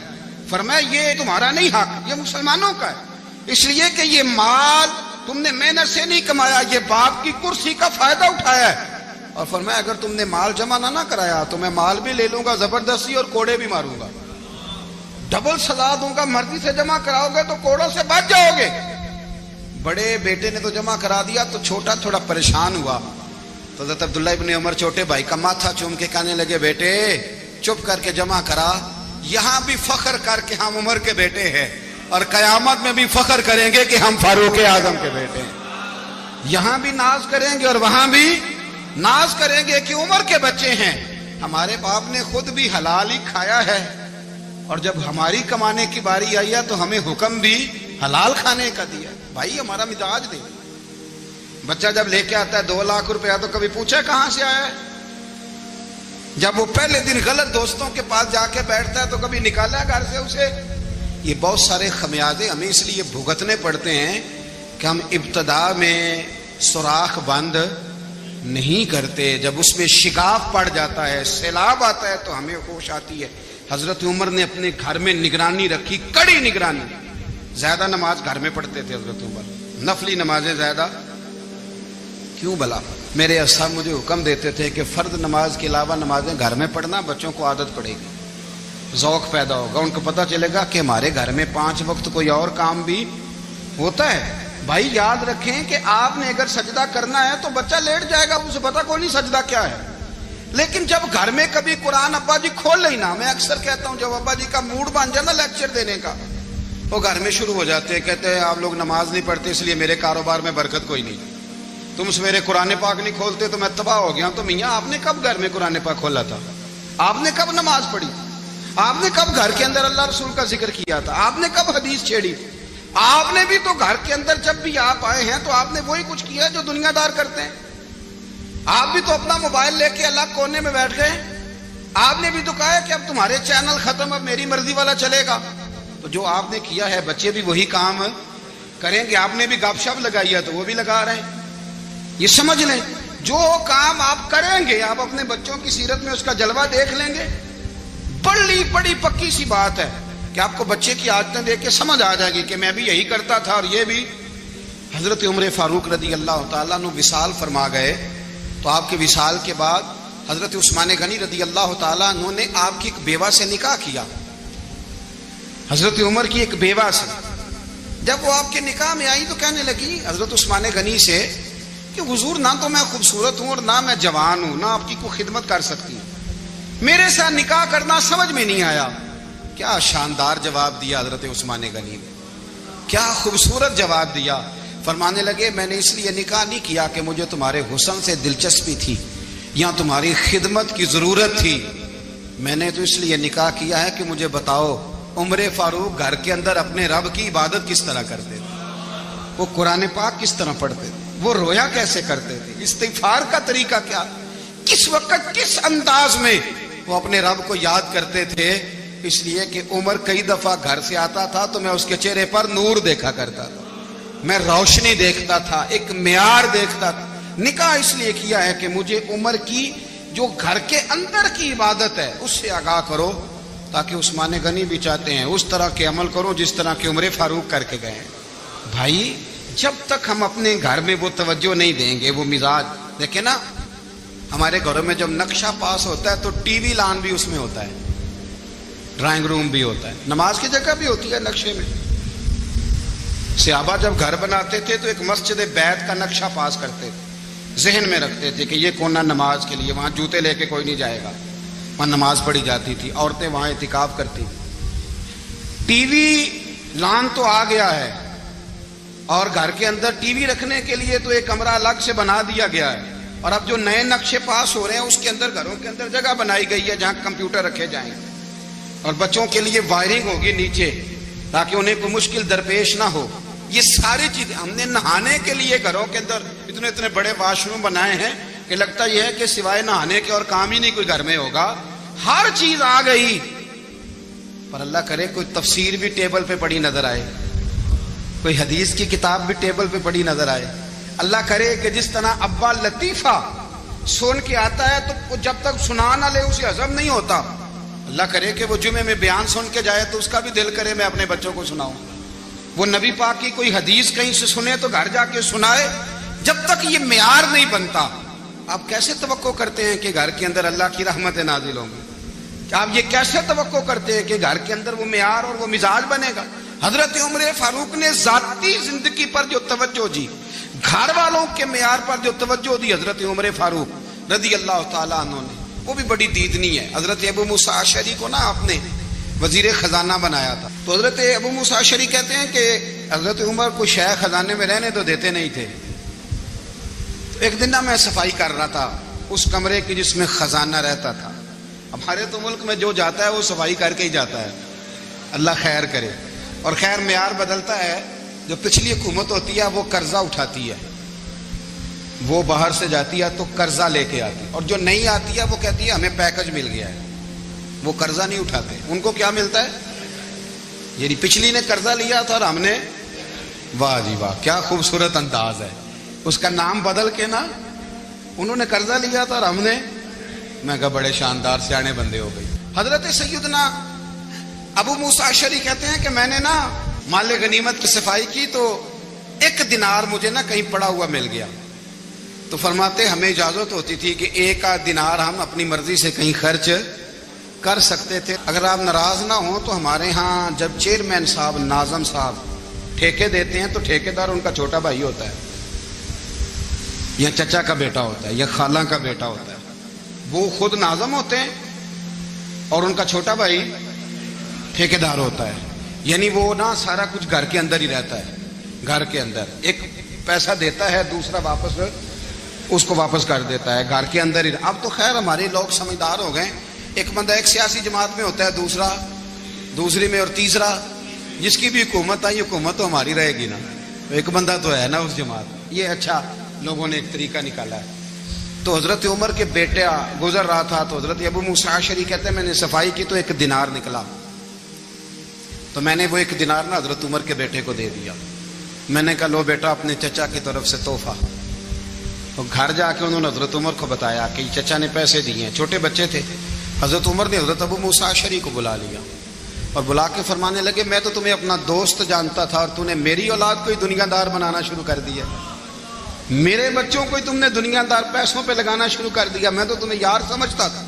فرمایا یہ تمہارا نہیں حق، یہ مسلمانوں کا ہے، اس لیے کہ یہ مال تم نے محنت سے نہیں کمایا، یہ باپ کی کرسی کا فائدہ اٹھایا ہے۔ اور فرمایا اگر تم نے مال جمع نہ کرایا تو میں مال بھی لے لوں گا زبردستی اور کوڑے بھی ماروں گا، ڈبل سزا دوں گا، مرضی سے جمع کراؤ گے تو کوڑوں سے بچ جاؤ گے۔ بڑے بیٹے نے تو جمع کرا دیا، تو چھوٹا تھوڑا پریشان ہوا، تو حضرت عبداللہ ابن عمر چھوٹے بھائی کا ماتھا چوم کے کہنے لگے بیٹے چپ کر کے جمع کرا، یہاں بھی فخر کر کے ہم عمر کے بیٹے ہیں، اور قیامت میں بھی فخر کریں گے کہ ہم فاروق اعظم کے بیٹے ہیں، یہاں بھی ناز کریں گے اور وہاں بھی ناز کریں گے کہ عمر کے بچے ہیں۔ ہمارے باپ نے خود بھی حلال ہی کھایا ہے، اور جب ہماری کمانے کی باری آئی ہے تو ہمیں حکم بھی حلال کھانے کا دیا۔ بھائی ہمارا مزاج دے، بچہ جب لے کے آتا ہے 2 لاکھ روپیہ تو کبھی پوچھا کہاں سے آیا ہے؟ جب وہ پہلے دن غلط دوستوں کے پاس جا کے بیٹھتا ہے تو کبھی نکالا ہے گھر سے اسے؟ یہ بہت سارے خمیازے ہمیں اس لیے بھگتنے پڑتے ہیں کہ ہم ابتدا میں سوراخ بند نہیں کرتے. جب اس میں شگاف پڑ جاتا ہے, سیلاب آتا ہے, تو ہمیں ہوش آتی ہے. حضرت عمر نے اپنے گھر میں نگرانی رکھی, کڑی نگرانی. زیادہ نماز گھر میں پڑھتے تھے حضرت عمر, نفلی نمازیں زیادہ کیوں بلا. میرے اساتذہ مجھے حکم دیتے تھے کہ فرض نماز کے علاوہ نمازیں گھر میں پڑھنا, بچوں کو عادت پڑے گی, ذوق پیدا ہوگا, ان کو پتہ چلے گا کہ ہمارے گھر میں 5 وقت کوئی اور کام بھی ہوتا ہے. بھائی یاد رکھیں کہ آپ نے اگر سجدہ کرنا ہے تو بچہ لیٹ جائے گا, اسے پتہ کوئی نہیں سجدہ کیا ہے. لیکن جب گھر میں کبھی قرآن ابا جی کھول لینا, میں اکثر کہتا ہوں جب ابا جی کا موڈ بن جائے نا لیکچر دینے کا, وہ گھر میں شروع ہو جاتے ہیں, کہتے ہیں آپ لوگ نماز نہیں پڑھتے اس لیے میرے کاروبار میں برکت کوئی نہیں, تم سویرے قرآن پاک نہیں کھولتے تو میں تباہ ہو گیا. تو میاں آپ نے کب گھر میں قرآن پاک کھولا تھا؟ آپ نے کب نماز پڑھی؟ آپ نے کب گھر کے اندر اللہ رسول کا ذکر کیا تھا؟ آپ نے کب حدیث چھیڑی؟ آپ نے بھی تو گھر کے اندر جب بھی آپ آئے ہیں تو آپ نے وہی کچھ کیا جو دنیا دار کرتے ہیں. آپ بھی تو اپنا موبائل لے کے الگ کونے میں بیٹھ گئے. آپ نے بھی تو کہا ہے کہ اب تمہارے چینل ختم, اب میری مرضی والا چلے گا. تو جو آپ نے کیا ہے بچے بھی وہی کام کریں گے. آپ نے بھی گپ شپ لگائی ہے تو وہ بھی لگا رہے ہیں. یہ سمجھ لیں جو کام آپ کریں گے آپ اپنے بچوں کی سیرت میں اس کا جلوہ دیکھ لیں گے. بڑی پکی سی بات ہے کہ آپ کو بچے کی عادتیں دیکھ کے سمجھ آ جائے گی کہ میں بھی یہی کرتا تھا اور یہ بھی. حضرت عمر فاروق رضی اللہ تعالیٰ عنہ وصال فرما گئے, تو آپ کے وصال کے بعد حضرت عثمان غنی رضی اللہ تعالیٰ عنہ نے آپ کی ایک بیوہ سے نکاح کیا. حضرت عمر کی ایک بیوہ سے جب وہ آپ کے نکاح میں آئی تو کہنے لگی حضرت عثمان غنی سے کہ حضور نہ تو میں خوبصورت ہوں اور نہ میں جوان ہوں, نہ آپ کی کوئی خدمت کر سکتی ہوں, میرے ساتھ نکاح کرنا سمجھ میں نہیں آیا. کیا شاندار جواب دیا حضرت عثمان غنی نے, کیا خوبصورت جواب دیا. فرمانے لگے میں نے اس لیے نکاح نہیں کیا کہ مجھے تمہارے حسن سے دلچسپی تھی یا تمہاری خدمت کی ضرورت تھی, میں نے تو اس لیے نکاح کیا ہے کہ مجھے بتاؤ عمر فاروق گھر کے اندر اپنے رب کی عبادت کس طرح کرتے تھے, وہ قرآن پاک کس طرح پڑھتے تھے, وہ رویا کیسے کرتے تھے, استغفار کا طریقہ کیا, کس وقت کس انداز میں وہ اپنے رب کو یاد کرتے تھے. اس لیے کہ عمر کئی دفعہ گھر سے آتا تھا تو میں اس کے چہرے پر نور دیکھا کرتا تھا, میں روشنی دیکھتا تھا, ایک معیار دیکھتا تھا. نکاح اس لیے کیا ہے کہ مجھے عمر کی جو گھر کے اندر کی عبادت ہے اس سے آگاہ کرو, تاکہ عثمان غنی بھی چاہتے ہیں اس طرح کے عمل کرو جس طرح کہ عمر فاروق کر کے گئے ہیں. بھائی جب تک ہم اپنے گھر میں وہ توجہ نہیں دیں گے, وہ مزاج دیکھیں نا, ہمارے گھروں میں جب نقشہ پاس ہوتا ہے تو ٹی وی لان بھی اس میں ہوتا ہے, ڈرائنگ روم بھی ہوتا ہے, نماز کی جگہ بھی ہوتی ہے نقشے میں. صحابہ جب گھر بناتے تھے تو ایک مسجد بیت کا نقشہ پاس کرتے تھے, ذہن میں رکھتے تھے کہ یہ کونا نماز کے لیے, وہاں جوتے لے کے کوئی نہیں جائے گا, وہاں نماز پڑھی جاتی تھی, عورتیں وہاں اعتکاف کرتی تھی. ٹی وی لان تو آ گیا ہے اور گھر کے اندر ٹی وی رکھنے کے لیے تو ایک کمرہ الگ سے بنا دیا گیا ہے, اور اب جو نئے نقشے پاس ہو رہے ہیں اس کے اندر گھروں کے اندر جگہ بنائی گئی ہے جہاں کمپیوٹر رکھے جائیں گے, اور بچوں کے لیے وائرنگ ہوگی نیچے تاکہ انہیں کوئی مشکل درپیش نہ ہو. یہ ساری چیزیں ہم نے نہانے کے لیے گھروں کے اندر اتنے بڑے واش روم بنائے ہیں کہ لگتا یہ ہے کہ سوائے نہانے کے اور کام ہی نہیں کوئی گھر میں ہوگا. ہر چیز آ گئی, پر اللہ کرے کوئی تفسیر بھی ٹیبل پہ پڑی نظر آئے, کوئی حدیث کی کتاب بھی ٹیبل پہ پڑی نظر آئے. اللہ کرے کہ جس طرح ابا لطیفہ سن کے آتا ہے تو جب تک سنا نہ لے اسے ہضم نہیں ہوتا, اللہ کرے کہ وہ جمعے میں بیان سن کے جائے تو اس کا بھی دل کرے میں اپنے بچوں کو سناؤں. وہ نبی پاک کی کوئی حدیث کہیں سے سنے تو گھر جا کے سنائے. جب تک یہ معیار نہیں بنتا آپ کیسے توقع کرتے ہیں کہ گھر کے اندر اللہ کی رحمتیں نازل ہوں گی؟ آپ یہ کیسے توقع کرتے ہیں کہ گھر کے اندر وہ معیار اور وہ مزاج بنے گا؟ حضرت عمر فاروق نے ذاتی زندگی پر جو توجہ دی, گھر والوں کے معیار پر جو توجہ دی حضرت عمر فاروق رضی اللہ تعالیٰ عنہ نے, وہ بھی بڑی دیدنی ہے. حضرت ابو موسیٰ اشعری کو نا آپ نے وزیر خزانہ بنایا تھا, تو حضرت ابو موسیٰ اشعری کہتے ہیں کہ حضرت عمر کو شیخ خزانے میں رہنے تو دیتے نہیں تھے. ایک دن نا میں صفائی کر رہا تھا اس کمرے کی جس میں خزانہ رہتا تھا. ہمارے تو ملک میں جو جاتا ہے وہ صفائی کر کے ہی جاتا ہے, اللہ خیر کرے. اور خیر معیار بدلتا ہے, جو پچھلی حکومت ہوتی ہے وہ قرضہ اٹھاتی ہے, وہ باہر سے جاتی ہے تو قرضہ لے کے آتی, اور جو نہیں آتی ہے وہ کہتی ہے ہمیں پیکج مل گیا ہے. وہ قرضہ نہیں اٹھاتے, ان کو کیا ملتا ہے, یعنی پچھلی نے قرضہ لیا تھا اور ہم نے, واہ جی واہ کیا خوبصورت انداز ہے, اس کا نام بدل کے نا انہوں نے قرضہ لیا تھا اور ہم نے، میں کہا بڑے شاندار سیانے بندے ہو گئی. حضرت سیدنا ابو موسیٰ اشعری کہتے ہیں کہ میں نے نا مال غنیمت کی صفائی کی تو 1 دینار مجھے نا کہیں پڑا ہوا مل گیا. تو فرماتے ہمیں اجازت ہوتی تھی کہ 1 دینار ہم اپنی مرضی سے کہیں خرچ کر سکتے تھے. اگر آپ ناراض نہ ہوں تو ہمارے ہاں جب چیئرمین صاحب، ناظم صاحب ٹھیکے دیتے ہیں تو ٹھیکیدار ان کا چھوٹا بھائی ہوتا ہے یا چچا کا بیٹا ہوتا ہے یا خالہ کا بیٹا ہوتا ہے. وہ خود ناظم ہوتے ہیں اور ان کا چھوٹا بھائی ٹھیکیدار ہوتا ہے. یعنی وہ نا سارا کچھ گھر کے اندر ہی رہتا ہے. گھر کے اندر ایک پیسہ دیتا ہے، دوسرا واپس اس کو واپس کر دیتا ہے. گھر کے اندر ہی. اب تو خیر ہمارے لوگ سمجھدار ہو گئے. ایک بندہ ایک سیاسی جماعت میں ہوتا ہے، دوسرا دوسری میں، اور تیسرا جس کی بھی حکومت آئی، حکومت تو ہماری رہے گی نا. ایک بندہ تو ہے نا اس جماعت. یہ اچھا لوگوں نے ایک طریقہ نکالا ہے. تو حضرت عمر کے بیٹا گزر رہا تھا تو حضرت ابو موسیٰ اشعری کہتے ہیں میں نے صفائی کی تو 1 دینار نکلا. تو میں نے وہ 1 دینار نا حضرت عمر کے بیٹے کو دے دیا. میں نے کہا لو بیٹا اپنے چچا کی طرف سے تحفہ. تو گھر جا کے انہوں نے حضرت عمر کو بتایا کہ چچا نے پیسے دیے ہیں. چھوٹے بچے تھے. حضرت عمر نے حضرت ابو موسیٰ اشعری کو بلا لیا اور بلا کے فرمانے لگے میں تو تمہیں اپنا دوست جانتا تھا اور تو نے میری اولاد کو ہی دنیا دار بنانا شروع کر دیا. میرے بچوں کو ہی تم نے دنیا دار پیسوں پہ لگانا شروع کر دیا. میں تو تمہیں یار سمجھتا تھا.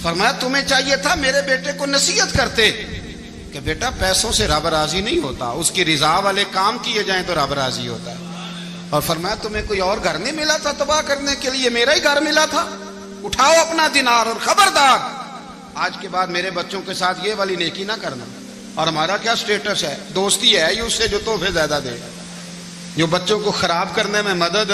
فرمایا تمہیں چاہیے تھا میرے بیٹے کو نصیحت کرتے کہ بیٹا پیسوں سے رب راضی نہیں ہوتا، اس کی رضا والے کام کیے جائیں تو رب راضی ہوتا ہے. اور فرمایا تمہیں کوئی اور گھر نہیں ملا تھا تباہ کرنے کے لیے، میرا ہی گھر ملا تھا. اٹھاؤ اپنا دینار اور خبردار آج کے بعد میرے بچوں کے ساتھ یہ والی نیکی نہ کرنا. اور ہمارا کیا سٹیٹس ہے؟ دوستی ہے یہ اس سے جو تحفے زیادہ دے، جو بچوں کو خراب کرنے میں مدد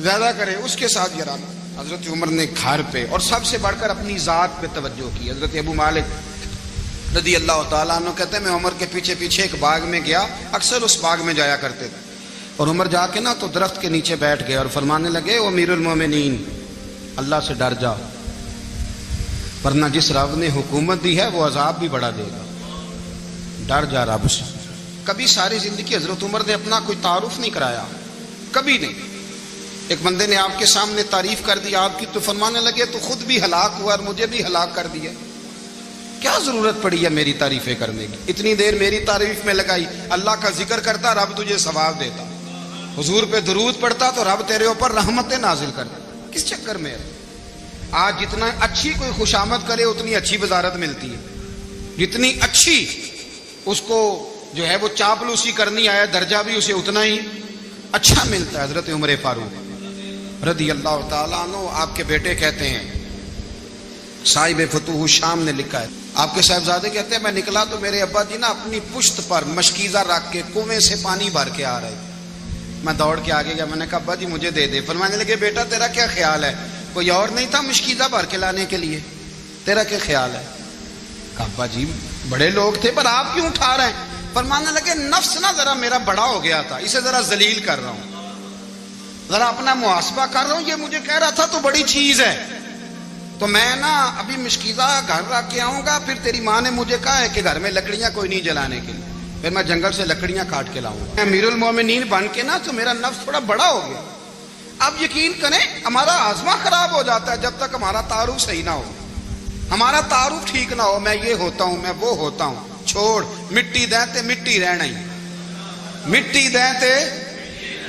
زیادہ کرے، اس کے ساتھ یہ رہنا. حضرت عمر نے گھر پہ اور سب سے بڑھ کر اپنی ذات پہ توجہ کی. حضرت ابو مالک رضی اللہ تعالیٰ عنہ کہتے ہیں میں عمر کے پیچھے پیچھے ایک باغ میں گیا، اکثر اس باغ میں جایا کرتے تھے. اور عمر جا کے نا تو درخت کے نیچے بیٹھ گئے اور فرمانے لگے او امیر المومنین اللہ سے ڈر جا، ورنہ جس رب نے حکومت دی ہے وہ عذاب بھی بڑا دے گا. ڈر جا رب سے. کبھی ساری زندگی حضرت عمر نے اپنا کوئی تعارف نہیں کرایا، کبھی نہیں. ایک بندے نے آپ کے سامنے تعریف کر دی آپ کی تو فرمانے لگے تو خود بھی ہلاک ہوا اور مجھے بھی ہلاک کر دیا. کیا ضرورت پڑی ہے میری تعریفیں کرنے کی؟ اتنی دیر میری تعریف میں لگائی. اللہ کا ذکر کرتا رب تجھے ثواب دیتا، حضور پہ درود پڑھتا تو رب تیرے اوپر رحمتیں نازل کرتا. کس چکر میں ہے؟ آج جتنا اچھی کوئی خوشامد کرے اتنی اچھی وزارت ملتی ہے، جتنی اچھی اس کو جو ہے وہ چاپلوسی کرنی آیا درجہ بھی اسے اتنا ہی اچھا ملتا ہے. حضرت عمر فاروق رضی اللہ تعالیٰ عنہ آپ کے بیٹے کہتے ہیں، صاحب فتوح الشام نے لکھا ہے، آپ کے صاحبزادے کہتے ہیں میں نکلا تو میرے ابا جی نا اپنی پشت پر مشکیزہ رکھ کے کنویں سے پانی بھر کے آ رہے. میں دوڑ کے آگے گیا، میں نے کہا ابا جی مجھے دے دے. فرمانے لگے بیٹا تیرا کیا خیال ہے؟ کوئی اور نہیں تھا مشکیزہ بھر کے لانے کے لیے، تیرا کیا خیال ہے؟ کہا ابا جی بڑے لوگ تھے پر آپ کیوں اٹھا رہے ہیں؟ فرمانے لگے نفس نا ذرا میرا بڑا ہو گیا تھا، اسے ذرا ذلیل کر رہا ہوں، ذرا اپنا محاسبہ کر رہا ہوں. یہ مجھے کہہ رہا تھا تو بڑی چیز ہے تو میں نا ابھی مشکیزہ گھر رکھ کے آؤں گا، پھر تیری ماں نے مجھے کہا ہے کہ گھر میں لکڑیاں کوئی نہیں جلانے کے لیے، پھر میں جنگل سے لکڑیاں کاٹ کے لاؤں گا. امیر المومنین بن کے نا تو میرا نفس تھوڑا بڑا ہو گیا. اب یقین کریں ہمارا ہاضمہ خراب ہو جاتا ہے جب تک ہمارا تعارف صحیح نہ ہو، ہمارا تعارف ٹھیک نہ ہو. میں یہ ہوتا ہوں، میں وہ ہوتا ہوں. چھوڑ مٹی دیں تے مٹی رہنا ہی، مٹی دیں تے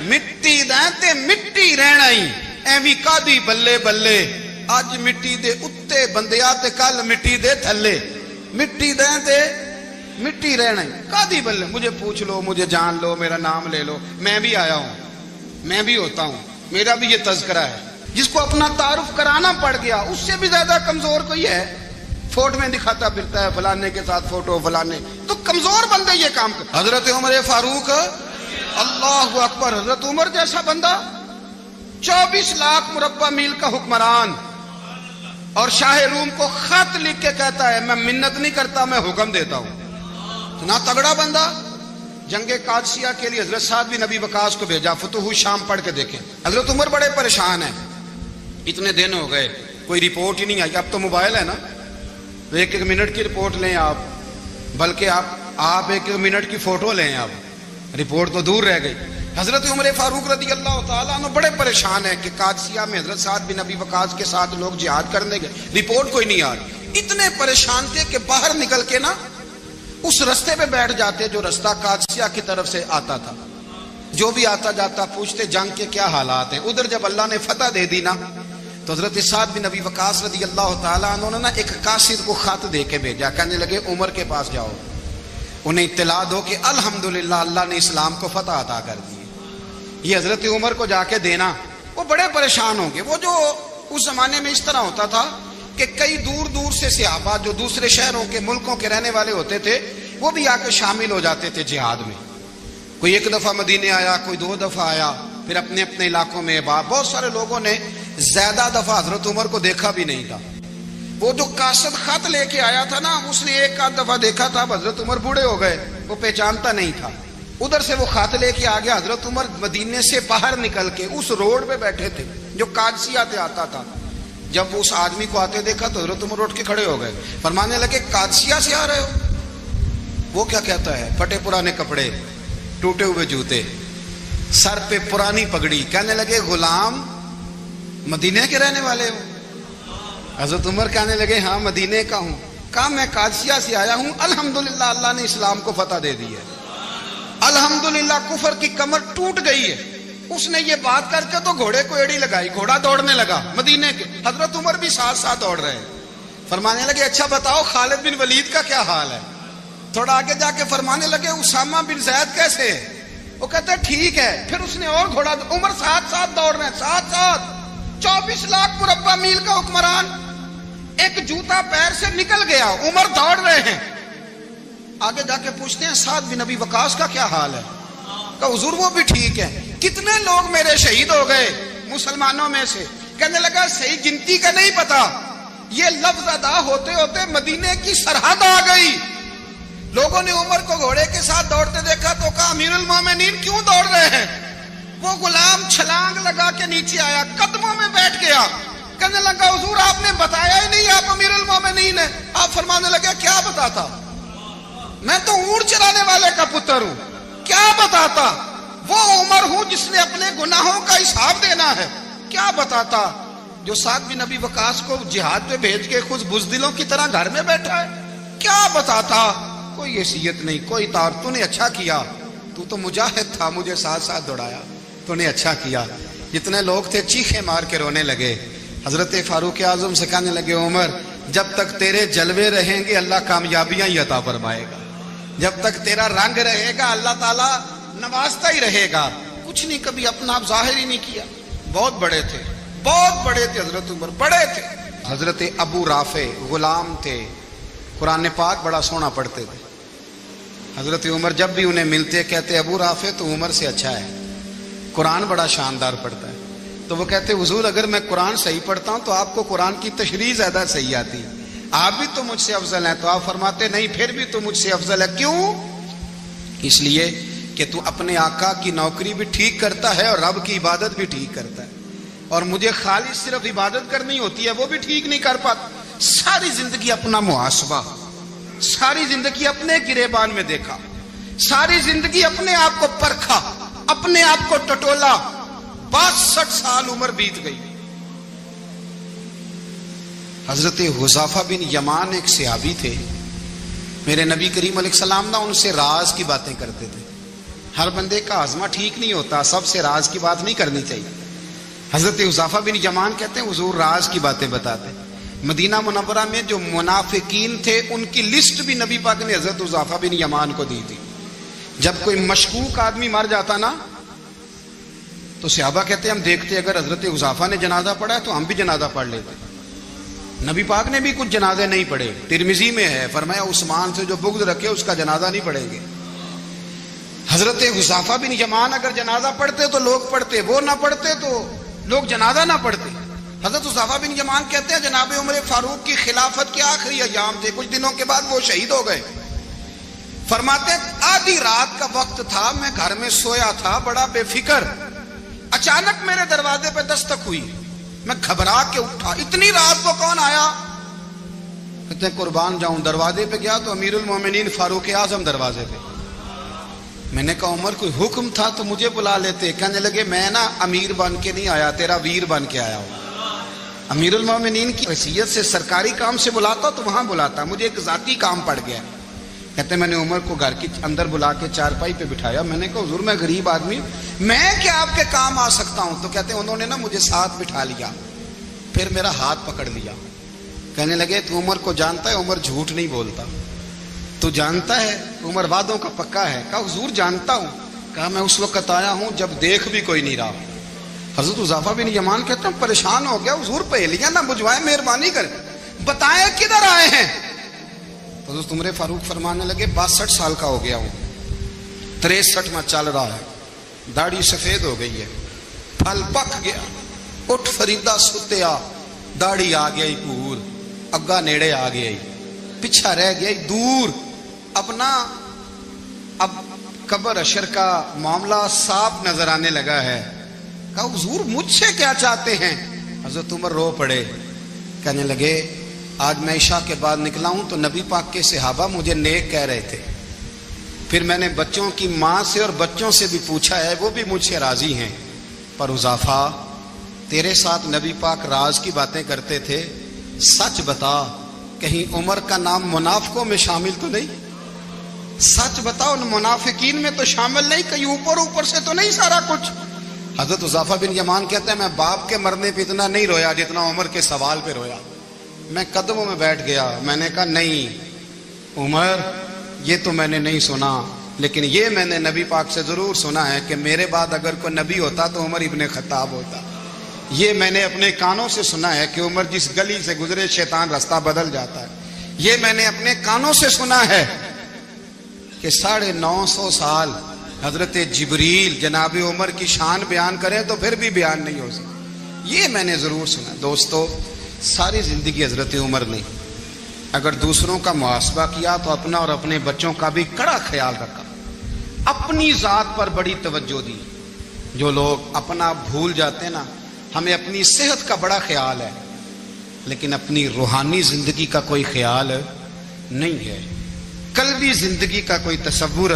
مٹی دیں تے مٹی رہنا ہی. ایویں کادی بلے بلے اج مٹی دے اتے بندیا تے کل مٹی دے تھلے. مٹی دیں تے مٹی رہنا ہی کادی بلے. مجھے پوچھ لو، مجھے جان لو، میرا نام لے لو، میں بھی آیا ہوں، میں بھی ہوتا ہوں، میرا بھی یہ تذکرہ ہے. جس کو اپنا تعارف کرانا پڑ گیا اس سے بھی زیادہ کمزور کوئی ہے؟ فوٹو میں دکھاتا پھرتا ہے فلانے کے ساتھ فوٹو فلانے، تو کمزور بندے یہ کام کر. حضرت عمر فاروق اللہ اکبر، حضرت عمر جیسا بندہ 24 لاکھ مربع میل کا حکمران اور شاہ روم کو خط لکھ کے کہتا ہے میں منت نہیں کرتا میں حکم دیتا ہوں. اتنا تگڑا بندہ. جنگ قادسیہ کے لیے حضرت سعد بن ابی وقاص کو بھیجا، فتوح الشام پڑھ کے دیکھیں. حضرت عمر بڑے پریشان ہیں، اتنے دن ہو گئے کوئی رپورٹ ہی نہیں آئی. اب تو موبائل ہے نا، ایک ایک منٹ کی رپورٹ لیں آپ، بلکہ آپ ایک ایک منٹ کی فوٹو لیں آپ، رپورٹ تو دور رہ گئی. حضرت عمر فاروق رضی اللہ تعالیٰ عنہ بڑے پریشان ہیں کہ قادسیہ میں حضرت سعد بن ابی وقاص کے ساتھ لوگ جہاد کرنے گئے، رپورٹ کوئی نہیں آ رہی، اتنے پریشان تھے کہ باہر نکل کے نا اس رستے پہ بیٹھ جاتے جو رستہ قادسیہ کی طرف سے آتا تھا، جو بھی آتا جاتا پوچھتے جنگ کے کیا حالات ہیں۔ ادھر جب اللہ نے فتح دے دی نا تو حضرت سعد بن ابی وقاص رضی اللہ تعالیٰ عنہ نے نا ایک قاصد کو خط دے کے بھیجا، کہنے لگے عمر کے پاس جاؤ، انہیں اطلاع دو کہ الحمدللہ اللہ نے اسلام کو فتح عطا کر دی، یہ حضرت عمر کو جا کے دینا۔ وہ بڑے پریشان ہوں گے۔ وہ جو اس زمانے میں اس طرح ہوتا تھا کہ کئی دور دور سے صحابہ جو دوسرے شہروں کے ملکوں کے رہنے والے ہوتے تھے وہ بھی آ کے شامل ہو جاتے تھے جہاد میں، کوئی ایک دفعہ مدینے آیا، کوئی 2 دفعہ آیا، پھر اپنے اپنے علاقوں میں۔ بہت سارے لوگوں نے زیادہ دفعہ حضرت عمر کو دیکھا بھی نہیں تھا۔ وہ جو قاصد خط لے کے آیا تھا نا اس نے ایک آدھ دفعہ دیکھا تھا، حضرت عمر بوڑھے ہو گئے، وہ پہچانتا نہیں تھا۔ ادھر سے وہ خط لے کے آ گیا، حضرت عمر مدینے سے باہر نکل کے اس روڈ پہ بیٹھے تھے جو قادسیہ سے آتا تھا۔ جب وہ اس آدمی کو آتے دیکھا تو حضرت عمر اٹھ کے کھڑے ہو گئے، فرمانے لگے قادسیہ سے آ رہے ہو؟ وہ کیا کہتا ہے؟ پھٹے پرانے کپڑے، ٹوٹے ہوئے جوتے، سر پہ پرانی پگڑی، کہنے لگے غلام مدینے کے رہنے والے ہو؟ حضرت عمر کہنے لگے ہاں مدینے کا ہوں۔ کہا میں قادسیہ سے آیا ہوں، الحمدللہ اللہ نے اسلام کو فتح دے دی ہے، الحمدللہ کفر کی کمر ٹوٹ گئی ہے۔ اس نے یہ بات کر کے تو گھوڑے کو ایڑی لگائی، گھوڑا دوڑنے لگا مدینے کے، حضرت عمر بھی ساتھ ساتھ دوڑ رہے ہیں۔ فرمانے لگے اچھا بتاؤ خالد بن ولید کا کیا حال ہے؟ تھوڑا آگے جا کے فرمانے لگے اسامہ بن زید کیسے ہے؟ وہ کہتے ہیں ٹھیک ہے۔ پھر اس نے اور گھوڑا، عمر ساتھ ساتھ دوڑ رہے ہیں، ساتھ ساتھ 24 لاکھ مربع میل کا حکمران، ایک جوتا پیر سے نکل گیا، عمر دوڑ رہے ہیں۔ آگے جا کے پوچھتے ہیں سعد بن ابی وقاص کا کیا حال ہے؟ کہا حضور وہ بھی ٹھیک ہے۔ کتنے لوگ میرے شہید ہو گئے مسلمانوں میں سے؟ کہنے لگا صحیح گنتی کا نہیں پتا، یہ لفظ ادا ہوتے ہوتے مدینے کی سرحد آ گئی۔ لوگوں نے عمر کو گھوڑے کے ساتھ دوڑتے دیکھا تو کہا امیر المومنین کیوں دوڑ رہے ہیں؟ وہ غلام چھلانگ لگا کے نیچے آیا، قدموں میں بیٹھ گیا، کہنے لگا حضور آپ نے بتایا ہی نہیں آپ امیر المومنین ہیں۔ آپ فرمانے لگے کیا بتاتا؟ میں تو اونٹ چرانے والے کا پتر ہوں، کیا بتاتا؟ وہ عمر ہوں جس نے اپنے گناہوں کا حساب دینا ہے، کیا بتاتا؟ جو سعد بن ابی وقاص کو جہاد پہ بھیج کے خود بزدلوں کی طرح گھر میں بیٹھا ہے، کیا بتاتا؟ کوئی حیثیت نہیں، کوئی تار۔ تو نے اچھا کیا، تو تو مجاہد تھا، مجھے ساتھ ساتھ دوڑایا، تو نے اچھا کیا۔ جتنے لوگ تھے چیخے مار کے رونے لگے۔ حضرت فاروق اعظم سے کہنے لگے عمر جب تک تیرے جلوے رہیں گے اللہ کامیابیاں ہی عطا فرمائے گا، جب تک تیرا رنگ رہے گا اللہ تعالیٰ نوازتا ہی رہے گا۔ کچھ نہیں کبھی اپنا آپ ظاہر ہی نہیں کیا۔ بہت بڑے تھے، بہت بڑے تھے حضرت عمر، بڑے تھے۔ حضرت ابو رافع غلام تھے، قرآن پاک بڑا سونا پڑھتے تھے۔ حضرت عمر جب بھی انہیں ملتے کہتے ابو رافع تو عمر سے اچھا ہے، قرآن بڑا شاندار پڑھتا ہے۔ تو وہ کہتے حضور اگر میں قرآن صحیح پڑھتا ہوں تو آپ کو قرآن کی تشریح زیادہ صحیح آتی، آپ بھی تو مجھ سے افضل ہیں۔ تو آپ فرماتے نہیں پھر بھی تو مجھ سے افضل ہے۔ کیوں؟ اس لیے کہ تو اپنے آقا کی نوکری بھی ٹھیک کرتا ہے اور رب کی عبادت بھی ٹھیک کرتا ہے، اور مجھے خالص صرف عبادت کرنی ہوتی ہے وہ بھی ٹھیک نہیں کر پاتا۔ ساری زندگی اپنا محاسبہ، ساری زندگی اپنے گریبان میں دیکھا، ساری زندگی اپنے آپ کو پرکھا، اپنے آپ کو ٹٹولا۔ 62 سال عمر بیت گئی۔ حضرت حذیفہ بن یمان ایک صحابی تھے، میرے نبی کریم علیہ السلام نا ان سے راز کی باتیں کرتے تھے۔ ہر بندے کا ہاضمہ ٹھیک نہیں ہوتا، سب سے راز کی بات نہیں کرنی چاہیے۔ حضرت حذیفہ بن یمان کہتے ہیں حضور راز کی باتیں بتاتے۔ مدینہ منورہ میں جو منافقین تھے ان کی لسٹ بھی نبی پاک نے حضرت حذیفہ بن یمان کو دی تھی۔ جب کوئی مشکوک آدمی مر جاتا نا تو صحابہ کہتے ہیں ہم دیکھتے اگر حضرت حذیفہ نے جنازہ پڑھا ہے تو ہم بھی جنازہ پڑھ لیتے۔ نبی پاک نے بھی کچھ جنازے نہیں پڑھے، ترمذی میں ہے، فرمایا عثمان سے جو بغض رکھے اس کا جنازہ نہیں پڑھیں گے۔ حضرت حذیفہ بن یمان اگر جنازہ پڑھتے تو لوگ پڑھتے، وہ نہ پڑھتے تو لوگ جنازہ نہ پڑھتے۔ حضرت حذیفہ بن یمان کہتے ہیں جناب عمر فاروق کی خلافت کے آخری ایام تھے، کچھ دنوں کے بعد وہ شہید ہو گئے۔ فرماتے آدھی رات کا وقت تھا، میں گھر میں سویا تھا بڑا بے فکر، اچانک میرے دروازے پہ دستک ہوئی، میں گھبرا کے اٹھا، اتنی رات کو کون آیا؟ کہتے ہیں قربان جاؤں، دروازے پہ گیا تو امیر المومنین فاروق اعظم دروازے پہ۔ میں نے کہا عمر کوئی حکم تھا تو مجھے بلا لیتے. کہنے لگے میں نا امیر بن کے نہیں آیا, تیرا ویر بن کے آیا ہوں. امیر المومنین کی حیثیت سے سرکاری کام سے بلاتا تو وہاں بلاتا, مجھے ایک ذاتی کام پڑ گیا. کہتے میں نے عمر کو گھر کی اندر بلا کے چارپائی پہ بٹھایا. میں نے کہا حضور میں غریب آدمی ہوں, میں کیا آپ کے کام آ سکتا ہوں؟ تو کہتے انہوں نے نا مجھے ساتھ بٹھا لیا, پھر میرا ہاتھ پکڑ لیا. کہنے لگے تو عمر کو جانتا ہے؟ عمر جھوٹ نہیں بولتا. تو جانتا ہے؟ عمر وعدوں کا پکا ہے. کہا حضور جانتا ہوں. کہا میں اس وقت آیا ہوں جب دیکھ بھی کوئی نہیں رہا. حضرت حذیفہ بن یمان کہتے ہیں پریشان ہو گیا, حضور پہلیاں نہ بجھوائے, مہربانی کر بتائیں کدھر آئے ہیں. حضرت عمر فاروق فرمانے لگے 62 سال کا ہو گیا ہوں, 63 میں چل رہا ہے, داڑھی سفید ہو گئی ہے, پھل پک گیا, اٹھ فریدا ستیا, داڑھی آ گئی پور, اگا نیڑے آ گئی, پیچھا رہ گیا دور. اپنا اب قبر اشر کا معاملہ صاف نظر آنے لگا ہے. کہا حضور مجھ سے کیا چاہتے ہیں؟ حضرت عمر رو پڑے. کہنے لگے آج میں عشاء کے بعد نکلا ہوں تو نبی پاک کے صحابہ مجھے نیک کہہ رہے تھے. پھر میں نے بچوں کی ماں سے اور بچوں سے بھی پوچھا ہے, وہ بھی مجھ سے راضی ہیں. پر حذیفہ تیرے ساتھ نبی پاک راز کی باتیں کرتے تھے, سچ بتا کہیں عمر کا نام منافقوں میں شامل تو نہیں؟ سچ بتا ان منافقین میں تو شامل نہیں, کہیں اوپر اوپر سے تو نہیں سارا کچھ؟ حضرت حذیفہ بن یمان کہتے ہیں میں باپ کے مرنے پہ اتنا نہیں رویا جتنا عمر کے سوال پہ رویا. میں قدموں میں بیٹھ گیا. میں نے کہا نہیں عمر, یہ تو میں نے نہیں سنا, لیکن یہ میں نے نبی پاک سے ضرور سنا ہے کہ میرے بعد اگر کوئی نبی ہوتا تو عمر ابن خطاب ہوتا. یہ میں نے اپنے کانوں سے سنا ہے کہ عمر جس گلی سے گزرے شیطان رستہ بدل جاتا ہے. یہ میں نے اپنے کانوں سے سنا ہے کہ 950 سال حضرت جبریل جناب عمر کی شان بیان کریں تو پھر بھی بیان نہیں ہو سکتا. یہ میں نے ضرور سنا. دوستو ساری زندگی حضرت عمر نے اگر دوسروں کا محاسبہ کیا تو اپنا اور اپنے بچوں کا بھی کڑا خیال رکھا, اپنی ذات پر بڑی توجہ دی. جو لوگ اپنا بھول جاتے ہیں نا, ہمیں اپنی صحت کا بڑا خیال ہے لیکن اپنی روحانی زندگی کا کوئی خیال نہیں ہے, قلبی زندگی کا کوئی تصور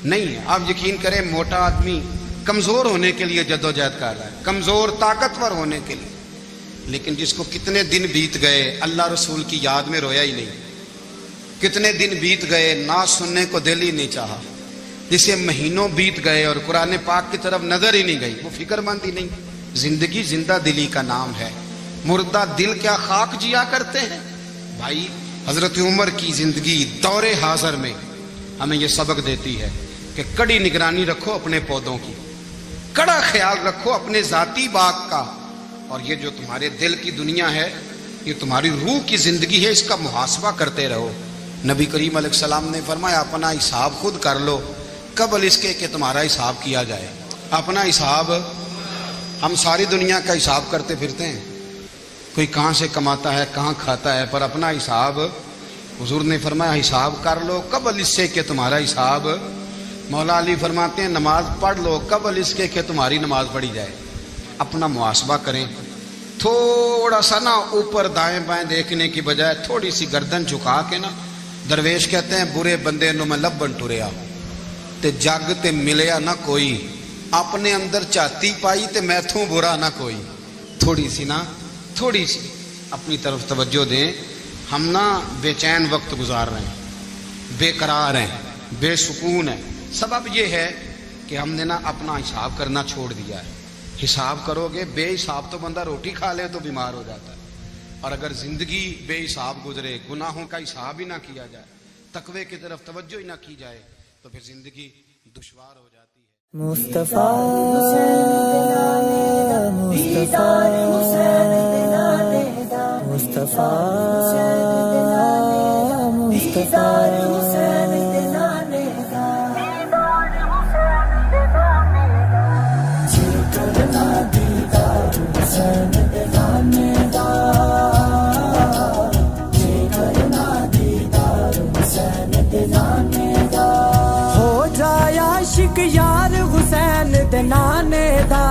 نہیں ہے. آپ یقین کریں موٹا آدمی کمزور ہونے کے لیے جدوجہد کر رہا ہے, کمزور طاقتور ہونے کے لیے, لیکن جس کو کتنے دن بیت گئے اللہ رسول کی یاد میں رویا ہی نہیں, کتنے دن بیت گئے نہ سننے کو دل ہی نہیں چاہا, جسے مہینوں بیت گئے اور قرآن پاک کی طرف نظر ہی نہیں گئی, وہ فکر مند ہی نہیں. زندگی زندہ دلی کا نام ہے, مردہ دل کیا خاک جیا کرتے ہیں. بھائی حضرت عمر کی زندگی دور حاضر میں ہمیں یہ سبق دیتی ہے کہ کڑی نگرانی رکھو اپنے پودوں کی, کڑا خیال رکھو اپنے ذاتی باغ کا, اور یہ جو تمہارے دل کی دنیا ہے یہ تمہاری روح کی زندگی ہے, اس کا محاسبہ کرتے رہو. نبی کریم علیہ السلام نے فرمایا اپنا حساب خود کر لو قبل اس کے کہ تمہارا حساب کیا جائے. اپنا حساب, ہم ساری دنیا کا حساب کرتے پھرتے ہیں, کوئی کہاں سے کماتا ہے کہاں کھاتا ہے, پر اپنا حساب حضور نے فرمایا حساب کر لو قبل اس سے کہ تمہارا حساب. مولا علی فرماتے ہیں نماز پڑھ لو قبل اس کے کہ تمہاری نماز پڑھی جائے. اپنا محاسبہ کریں, تھوڑا سا نا اوپر دائیں بائیں دیکھنے کی بجائے تھوڑی سی گردن جھکا کے نا. درویش کہتے ہیں برے بندے نو میں لبن ٹریا تے جگ تے ملیا نہ کوئی, اپنے اندر چاتی پائی تے میتھوں برا نہ کوئی. تھوڑی سی نا, تھوڑی سی اپنی طرف توجہ دیں. ہم نا بے چین وقت گزار رہے ہیں, بے قرار ہیں, بے سکون ہیں. سبب یہ ہے کہ ہم نے نا اپنا حساب کرنا چھوڑ دیا ہے. حساب کرو گے, بے حساب تو بندہ روٹی کھا لے تو بیمار ہو جاتا ہے, اور اگر زندگی بے حساب گزرے, گناہوں کا حساب ہی نہ کیا جائے, تقوی کی طرف توجہ ہی نہ کی جائے, تو پھر زندگی دشوار ہو جاتی ہے. مصطفیٰ ہو جائے عاشق یار حسین دے نانے دا,